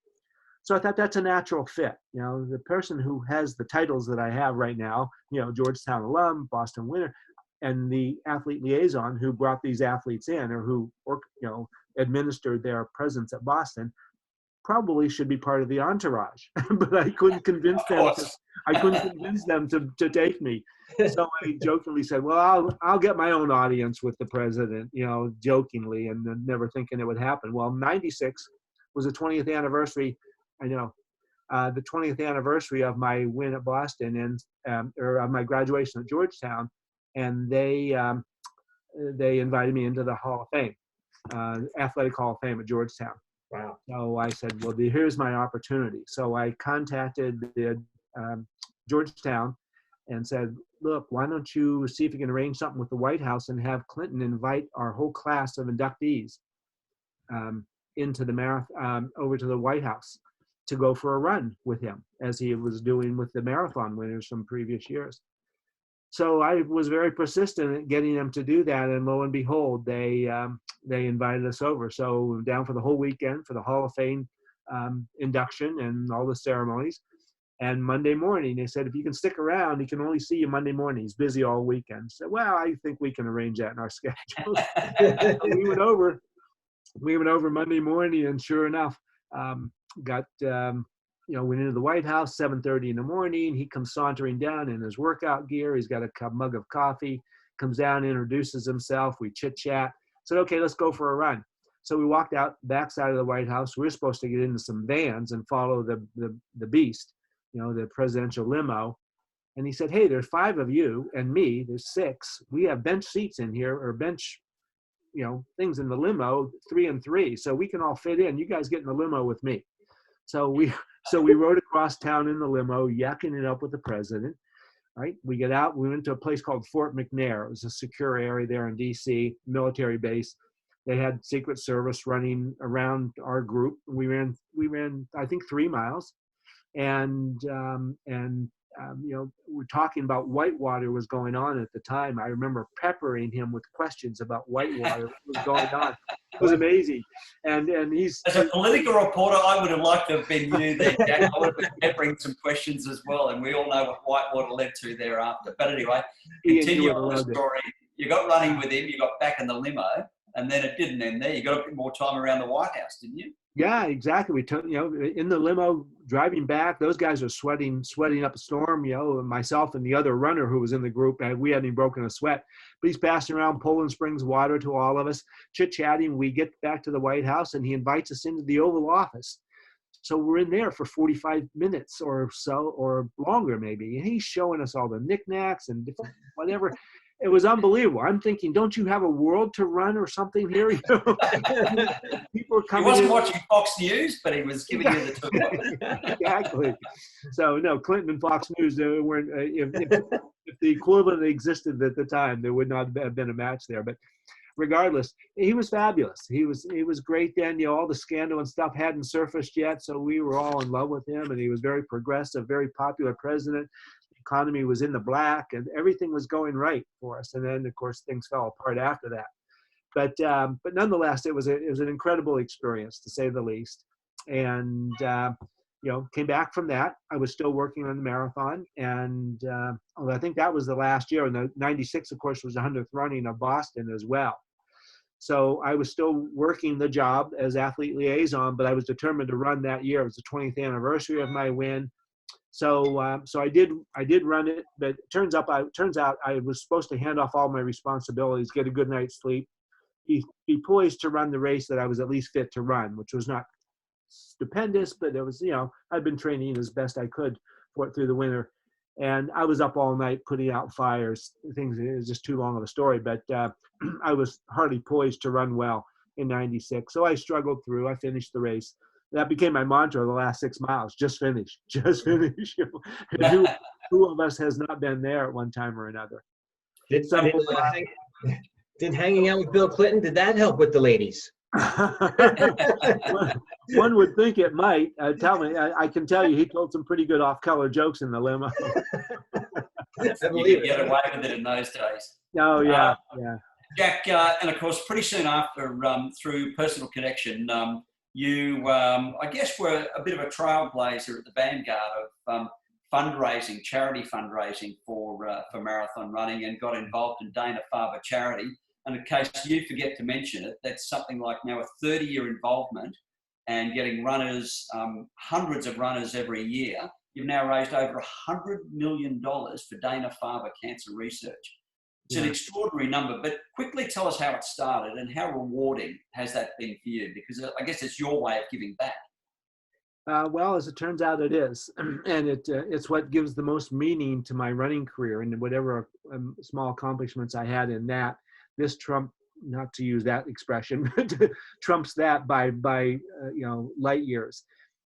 So I thought that's a natural fit. The person who has the titles that I have right now, Georgetown alum, Boston winner, and the athlete liaison who brought these athletes in or who, administered their presence at Boston, probably should be part of the entourage. But I couldn't convince them to take me. So I jokingly said, well, I'll get my own audience with the president, jokingly, and never thinking it would happen. Well, 96 was the 20th anniversary. The 20th anniversary of my win at Boston or of my graduation at Georgetown, and they invited me into the Hall of Fame, Athletic Hall of Fame at Georgetown. Wow. So I said, well, here's my opportunity. So I contacted the Georgetown and said, look, why don't you see if you can arrange something with the White House and have Clinton invite our whole class of inductees into the marathon, over to the White House. to go for a run with him, as he was doing with the marathon winners from previous years. So I was very persistent at getting them to do that, and lo and behold, they invited us over. So we were down for the whole weekend for the Hall of Fame induction and all the ceremonies. And Monday morning, they said, if you can stick around, he can only see you Monday morning. He's busy all weekend. So, well, I think we can arrange that in our schedule. So we went over Monday morning, and sure enough, went into the White House, 7:30 in the morning. He comes sauntering down in his workout gear. He's got a mug of coffee, comes down, introduces himself. We chit chat. Said, okay, let's go for a run. So we walked out backside of the White House. We were supposed to get into some vans and follow the beast, the presidential limo. And he said, hey, there's 5 of you and me. There's 6. We have bench seats in here, or bench, things in the limo, 3 and 3. So we can all fit in. You guys get in the limo with me. So we rode across town in the limo, yakking it up with the president. Right? We get out. We went to a place called Fort McNair. It was a secure area there in D.C., military base. They had Secret Service running around our group. We ran, I think, 3 miles, and we're talking about Whitewater was going on at the time. I remember peppering him with questions about Whitewater, what was going on. It was amazing. And he's, as a political reporter, I would have liked to have been you there, Jack. I would have been peppering some questions as well, and we all know what Whitewater led to thereafter. But anyway, continue on the story. You got running with him, you got back in the limo, and then it didn't end there. You got a bit more time around the White House, didn't you? Yeah, exactly. We took, in the limo driving back, those guys are sweating up a storm, myself and the other runner who was in the group, we hadn't even broken a sweat, but he's passing around Poland Springs water to all of us, chit-chatting. We get back to the White House and he invites us into the Oval Office. So we're in there for 45 minutes or so, or longer maybe. And he's showing us all the knickknacks and whatever. It was unbelievable. I'm thinking, don't you have a world to run or something here? People are coming. He wasn't watching Fox News, but he was giving you the tour. Exactly. So no, Clinton and Fox News weren't. If the equivalent existed at the time, there would not have been a match there. But regardless, he was fabulous. He was great then. All the scandal and stuff hadn't surfaced yet, so we were all in love with him, and he was very progressive, very popular president. Economy was in the black, and everything was going right for us. And then, of course, things fell apart after that. But nonetheless, it was an incredible experience, to say the least. And came back from that. I was still working on the marathon, and I think that was the last year. And the '96, of course, was the 100th running of Boston as well. So I was still working the job as athlete liaison, but I was determined to run that year. It was the 20th anniversary of my win. So I did run it, but it turns out I was supposed to hand off all my responsibilities, get a good night's sleep, be poised to run the race that I was at least fit to run, which was not stupendous, but it was, I'd been training as best I could for it through the winter. And I was up all night putting out fires. It was just too long of a story, but I was hardly poised to run well in '96. So I struggled through. I finished the race. That became my mantra the last 6 miles. Just finish. Who of us has not been there at one time or another? Did hanging out with Bill Clinton, did that help with the ladies? One would think it might. I can tell you, he told some pretty good off-color jokes in the limo. You could get away with it in those days. Oh, yeah. Jack, and of course, pretty soon after, through personal connection, you, I guess, were a bit of a trailblazer at the vanguard of fundraising, charity fundraising for marathon running, and got involved in Dana-Farber charity. And in case you forget to mention it, that's something like now a 30-year involvement and getting runners, hundreds of runners every year. You've now raised over $100 million for Dana-Farber cancer research. It's an extraordinary number, but quickly tell us how it started and how rewarding has that been for you? Because I guess it's your way of giving back. Well, as it turns out, it is. And it's what gives the most meaning to my running career, and whatever small accomplishments I had in that. This not to use that expression, but trumps that by light years.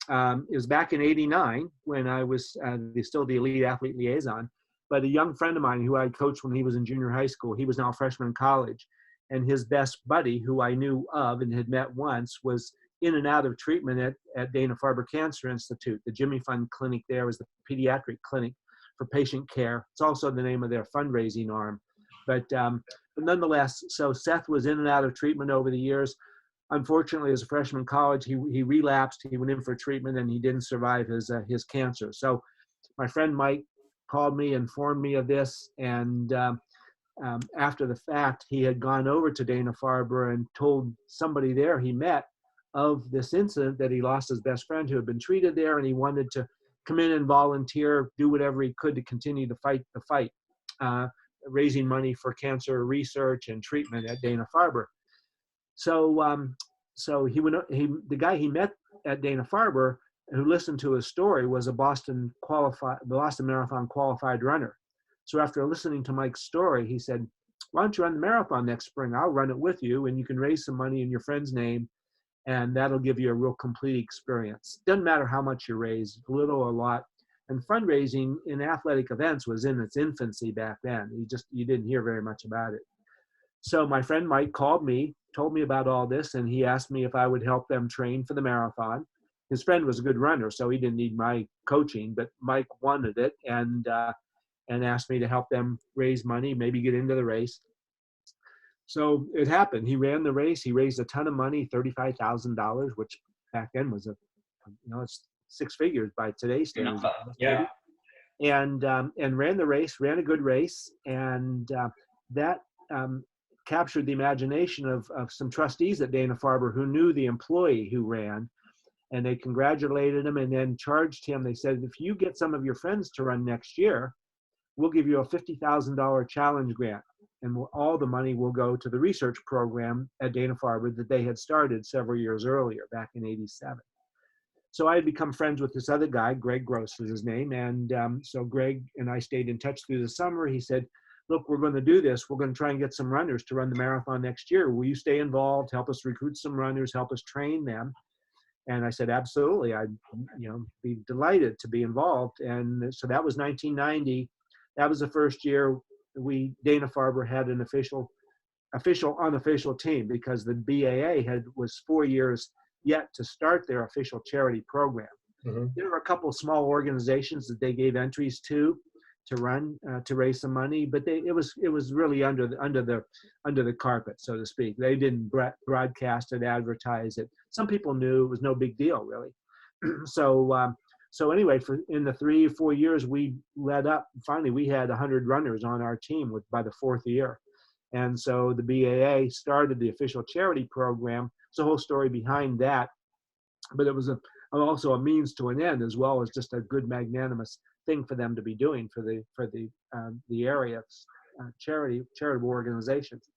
It was back in '89 when I was still the elite athlete liaison. But a young friend of mine who I coached when he was in junior high school, he was now a freshman in college, and his best buddy, who I knew of and had met once, was in and out of treatment at Dana-Farber Cancer Institute. The Jimmy Fund Clinic there is the pediatric clinic for patient care. It's also the name of their fundraising arm. But nonetheless, so Seth was in and out of treatment over the years. Unfortunately, as a freshman in college, he relapsed. He went in for treatment and he didn't survive his cancer. So my friend Mike called me, informed me of this, and after the fact, he had gone over to Dana-Farber and told somebody there he met of this incident, that he lost his best friend who had been treated there, and he wanted to come in and volunteer, do whatever he could to continue to fight the fight, raising money for cancer research and treatment at Dana-Farber. So the guy he met at Dana-Farber who listened to his story was a Boston Marathon qualified runner. So after listening to Mike's story, he said, "Why don't you run the marathon next spring? I'll run it with you, and you can raise some money in your friend's name, and that'll give you a real complete experience. Doesn't matter how much you raise, little or a lot." And fundraising in athletic events was in its infancy back then. You didn't hear very much about it. So my friend Mike called me, told me about all this, and he asked me if I would help them train for the marathon. His friend was a good runner, so he didn't need my coaching, but Mike wanted it, and asked me to help them raise money, maybe get into the race. So it happened. He ran the race. He raised a ton of money, $35,000, which back then was it's six figures by today's standards. Yeah. And ran the race, ran a good race, and that captured the imagination of some trustees at Dana-Farber who knew the employee who ran, and they congratulated him and then charged him. They said, "If you get some of your friends to run next year, we'll give you a $50,000 challenge grant, and all the money will go to the research program at Dana-Farber that they had started several years earlier, back in '87. So I had become friends with this other guy, Greg Gross was his name, and so Greg and I stayed in touch through the summer. He said, "Look, we're going to do this. We're going to try and get some runners to run the marathon next year. Will you stay involved, help us recruit some runners, help us train them?" And I said, "Absolutely. I'd be delighted to be involved." And so that was 1990. That was the first year Dana-Farber had an official, unofficial team, because the BAA was 4 years yet to start their official charity program. Mm-hmm. There were a couple of small organizations that they gave entries to run, to raise some money, but it was really under the carpet, so to speak. They didn't broadcast it, advertise it. Some people knew it was no big deal, really. So anyway, in the 3 or 4 years we led up, finally we had 100 runners on our team by the 4th year. And so the BAA started the official charity program. It's a whole story behind that, but it was also a means to an end, as well as just a good magnanimous thing for them to be doing for the area charitable organizations.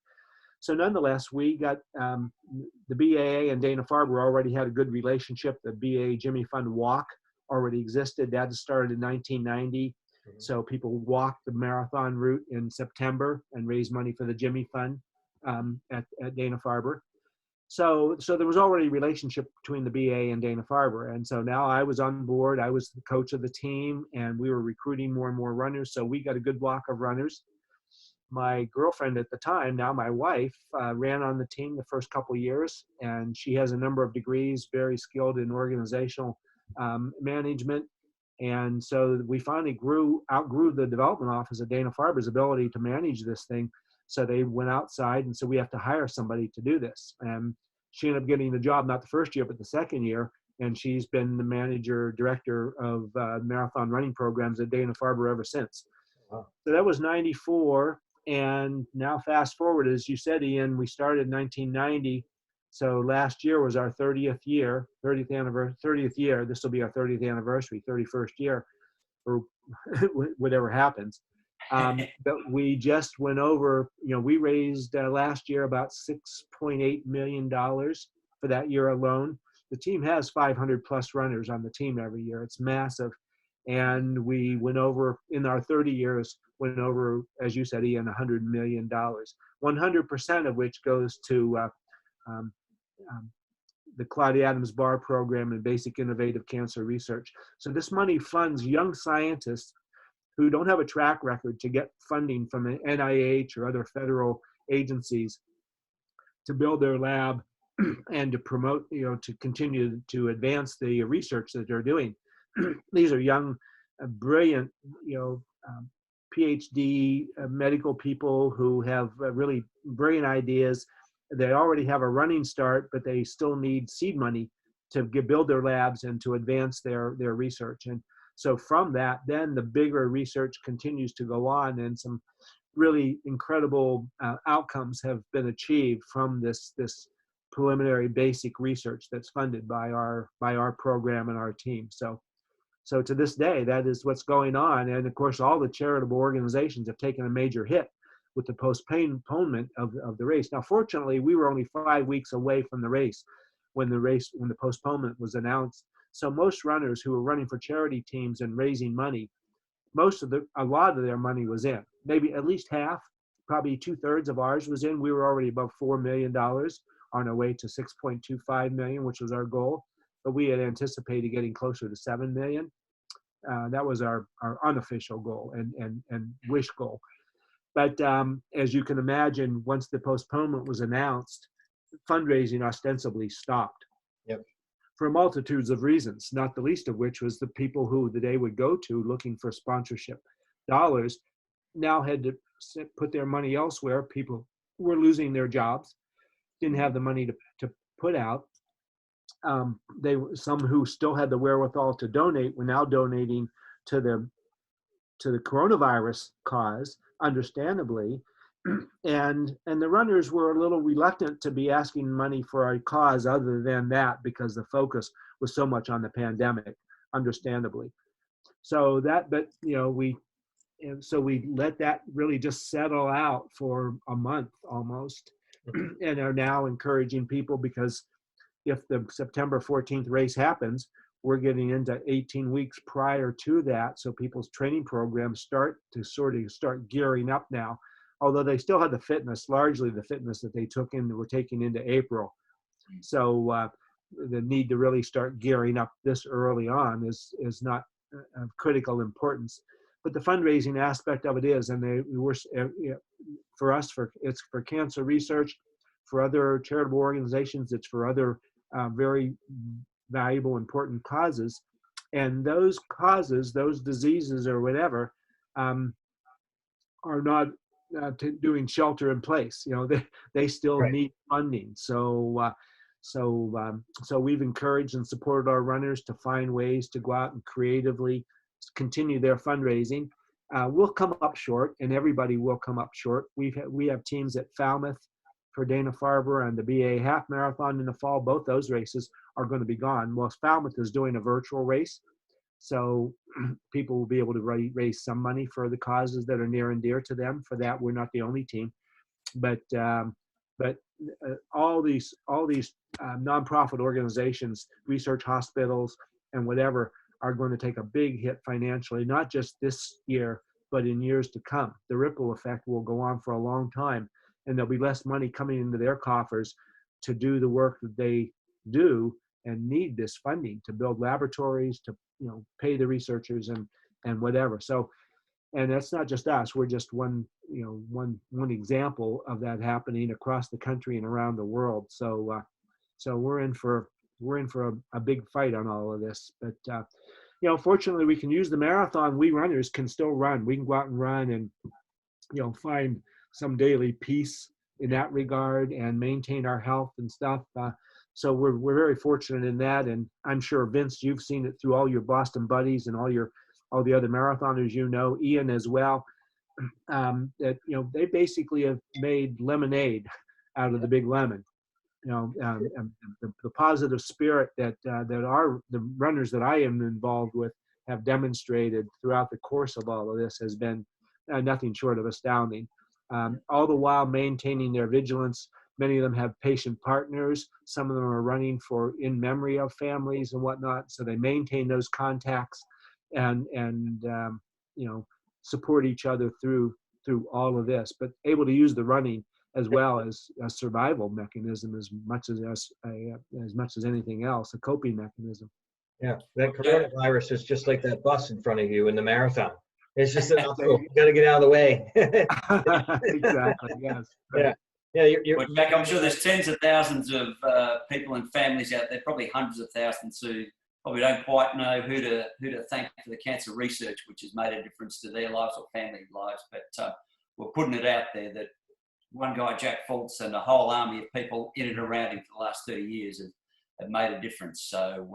So nonetheless, we got the BAA and Dana-Farber already had a good relationship. The BAA Jimmy Fund Walk already existed. That started in 1990. Mm-hmm. So people walked the marathon route in September and raised money for the Jimmy Fund at Dana-Farber. So there was already a relationship between the BA and Dana-Farber. And so now I was on board. I was the coach of the team, and we were recruiting more and more runners. So we got a good block of runners. My girlfriend at the time, now my wife, ran on the team the first couple of years, and she has a number of degrees, very skilled in organizational management. And so we finally outgrew the development office at Dana-Farber's ability to manage this thing. So they went outside, and so we have to hire somebody to do this. And she ended up getting the job, not the first year, but the second year. And she's been the director of marathon running programs at Dana-Farber ever since. Wow. So that was 94. And now fast forward, as you said, Ian, we started in 1990. So last year was our 30th year. This will be our 30th anniversary, 31st year, or whatever happens. But we just went over, we raised last year about $6.8 million for that year alone. The team has 500 plus runners on the team every year. It's massive. And we went over, in our 30 years, as you said, Ian, $100 million, 100% of which goes to the Claudia Adams Barr program and basic innovative cancer research. So this money funds young scientists who don't have a track record to get funding from the NIH or other federal agencies to build their lab and to promote, to continue to advance the research that they're doing. These are young, brilliant, PhD medical people who have really brilliant ideas. They already have a running start, but they still need seed money to build their labs and to advance their research. And so from that, then the bigger research continues to go on, and some really incredible outcomes have been achieved from this preliminary basic research that's funded by our program and our team. So to this day, that is what's going on. And of course, all the charitable organizations have taken a major hit with the postponement of the race. Now, fortunately, we were only 5 weeks away from the race when the postponement was announced. So most runners who were running for charity teams and raising money, a lot of their money was in. Maybe at least half, probably 2/3 of ours was in. We were already above $4 million on our way to 6.25 million, which was our goal. But we had anticipated getting closer to 7 million. That was our unofficial goal and wish goal. But as you can imagine, once the postponement was announced, fundraising ostensibly stopped. Yep. For multitudes of reasons, not the least of which was the people who they would go to looking for sponsorship dollars now had to put their money elsewhere. People were losing their jobs, didn't have the money to put out. Some who still had the wherewithal to donate were now donating to the coronavirus cause, understandably, and the runners were a little reluctant to be asking money for a cause other than that, because the focus was so much on the pandemic, understandably. So we let that really just settle out for a month almost, and are now encouraging people, because if the September 14th race happens, we're getting into 18 weeks prior to that. So people's training programs start gearing up now, although they still have largely the fitness that were taking into April. So the need to really start gearing up this early on is not of critical importance. But the fundraising aspect of it is, and it's for cancer research, for other charitable organizations, it's for other very valuable, important causes. And those causes, those diseases or whatever, are not doing shelter in place. They still Right. need funding. So we've encouraged and supported our runners to find ways to go out and creatively continue their fundraising. We'll come up short, and everybody will come up short. We have teams at Falmouth for Dana-Farber and the BA Half Marathon in the fall. Both those races are going to be gone. Well, Falmouth is doing a virtual race, so people will be able to raise some money for the causes that are near and dear to them. For that, we're not the only team, but all these nonprofit organizations, research hospitals, and whatever, are going to take a big hit financially, not just this year, but in years to come. The ripple effect will go on for a long time, and there'll be less money coming into their coffers to do the work that they do and need this funding to build laboratories, to pay the researchers and whatever. So, and that's not just us. We're just one example of that happening across the country and around the world. So we're in for a big fight on all of this. But fortunately, we can use the marathon. We runners can still run. We can go out and run and find some daily peace in that regard and maintain our health and stuff. So we're very fortunate in that. And I'm sure, Vince, you've seen it through all your Boston buddies and all the other marathoners, Ian as well, that they basically have made lemonade out of the big lemon. The positive spirit that the runners that I am involved with have demonstrated throughout the course of all of this has been nothing short of astounding. All the while maintaining their vigilance. Many of them have patient partners. Some of them are running in memory of families and whatnot. So they maintain those contacts and support each other through all of this, but able to use the running as well as a survival mechanism as much as anything else, a coping mechanism. Yeah, that coronavirus is just like that bus in front of you in the marathon. It's just an obstacle. You got to get out of the way. Exactly. Yes. Yeah. Yeah, Well, Jack, I'm sure there's tens of thousands of people and families out there, probably hundreds of thousands, who probably don't quite know who to thank for the cancer research, which has made a difference to their lives or family lives. But we're putting it out there that one guy, Jack Fultz, and a whole army of people in and around him for the last 30 years have made a difference. So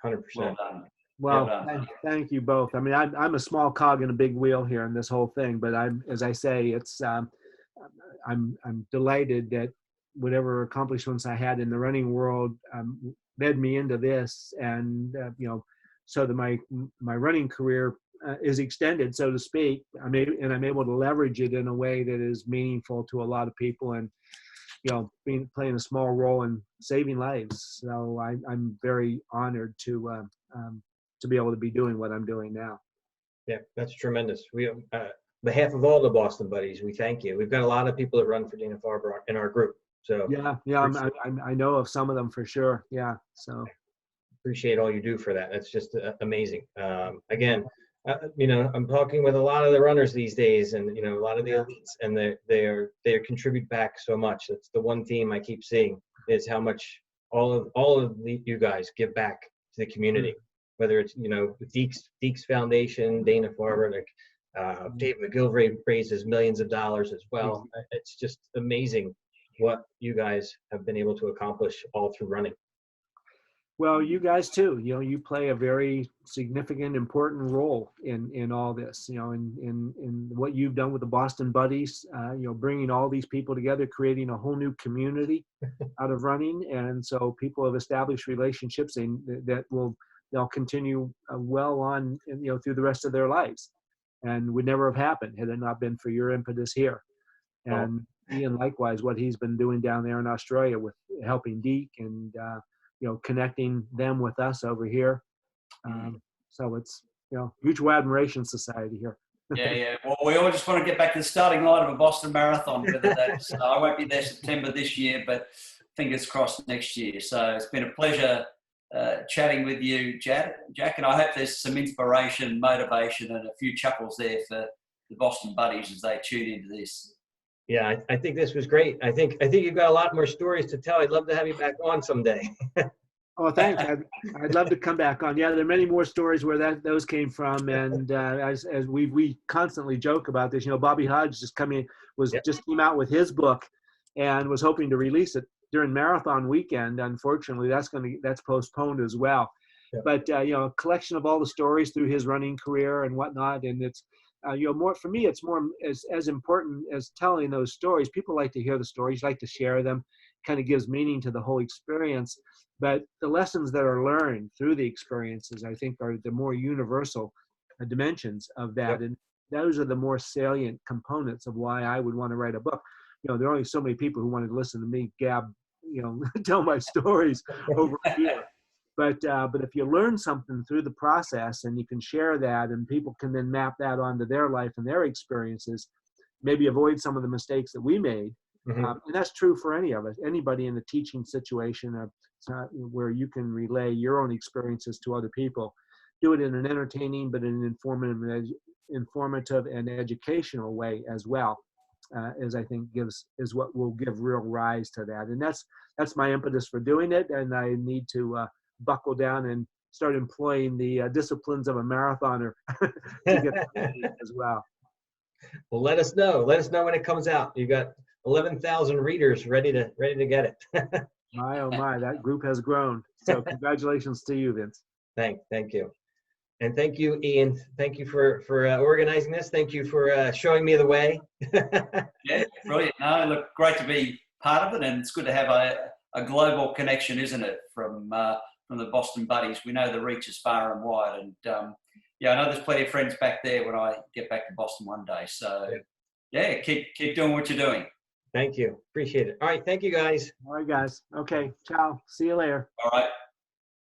100%. well done. Well, Well done. thank you both. I mean, I'm a small cog in a big wheel here in this whole thing, but as I say, it's I'm delighted that whatever accomplishments I had in the running world led me into this, and so that my running career is extended, so to speak. I'm able to leverage it in a way that is meaningful to a lot of people, and playing a small role in saving lives. So I'm very honored to be able to be doing what I'm doing now. Yeah, that's tremendous. We, on behalf of all the Boston Buddies, we thank you. We've got a lot of people that run for Dana-Farber in our group. So I know of some of them for sure. Yeah, so appreciate all you do for that. That's just amazing. Again, I'm talking with a lot of the runners these days, and a lot of the elites, and they contribute back so much. That's the one theme I keep seeing, is how much all of you guys give back to the community. Whether it's Deeks Foundation, Dana-Farber, Dave McGilvray raises millions of dollars as well. It's just amazing what you guys have been able to accomplish all through running. Well, you guys too. You play a very significant, important role in all this. In what you've done with the Boston Buddies. Bringing all these people together, creating a whole new community out of running, and so people have established relationships that they'll continue well on, through the rest of their lives, and would never have happened had it not been for your impetus here. And Ian, likewise, what he's been doing down there in Australia with helping Deke and connecting them with us over here. So it's mutual admiration society here. Yeah. Well, we all just want to get back to the starting line of a Boston Marathon. Whether that's I won't be there September this year, but fingers crossed next year. So it's been a pleasure chatting with you, Jack, and I hope there's some inspiration, motivation, and a few chuckles there for the Boston Buddies as they tune into this. Yeah, I think this was great. I think you've got a lot more stories to tell. I'd love to have you back on someday. Oh, thanks. I'd love to come back on. Yeah, there are many more stories where those came from, and as we constantly joke about this. Bobby Hodge just came out with his book, and was hoping to release it during marathon weekend. Unfortunately, that's postponed as well. Yep. But a collection of all the stories through his running career and whatnot, and it's more for me. It's more as important as telling those stories. People like to hear the stories, like to share them. Kind of gives meaning to the whole experience. But the lessons that are learned through the experiences, I think, are the more universal dimensions of that. Yep. And those are the more salient components of why I would want to write a book. There are only so many people who wanted to listen to me gab, tell my stories over here. But if you learn something through the process and you can share that, and people can then map that onto their life and their experiences, maybe avoid some of the mistakes that we made. Mm-hmm. And that's true for any of us, anybody in the teaching situation where you can relay your own experiences to other people. Do it in an entertaining, but in an informative and educational way as well, as I think is what will give real rise to that. And that's my impetus for doing it. And I need to buckle down and start employing the disciplines of a marathoner to get that as well. Well, let us know. Let us know when it comes out. You got 11,000 readers ready to get it. My, oh my, that group has grown. So congratulations to you, Vince. Thank you. And thank you, Ian. Thank you for organizing this. Thank you for showing me the way. Yeah, brilliant. No, look, great to be part of it, and it's good to have a global connection, isn't it, from the Boston Buddies. We know the reach is far and wide, and I know there's plenty of friends back there when I get back to Boston one day. So yeah, keep doing what you're doing. Thank you. Appreciate it. All right. Thank you, guys. All right, guys. Okay. Ciao. See you later. All right.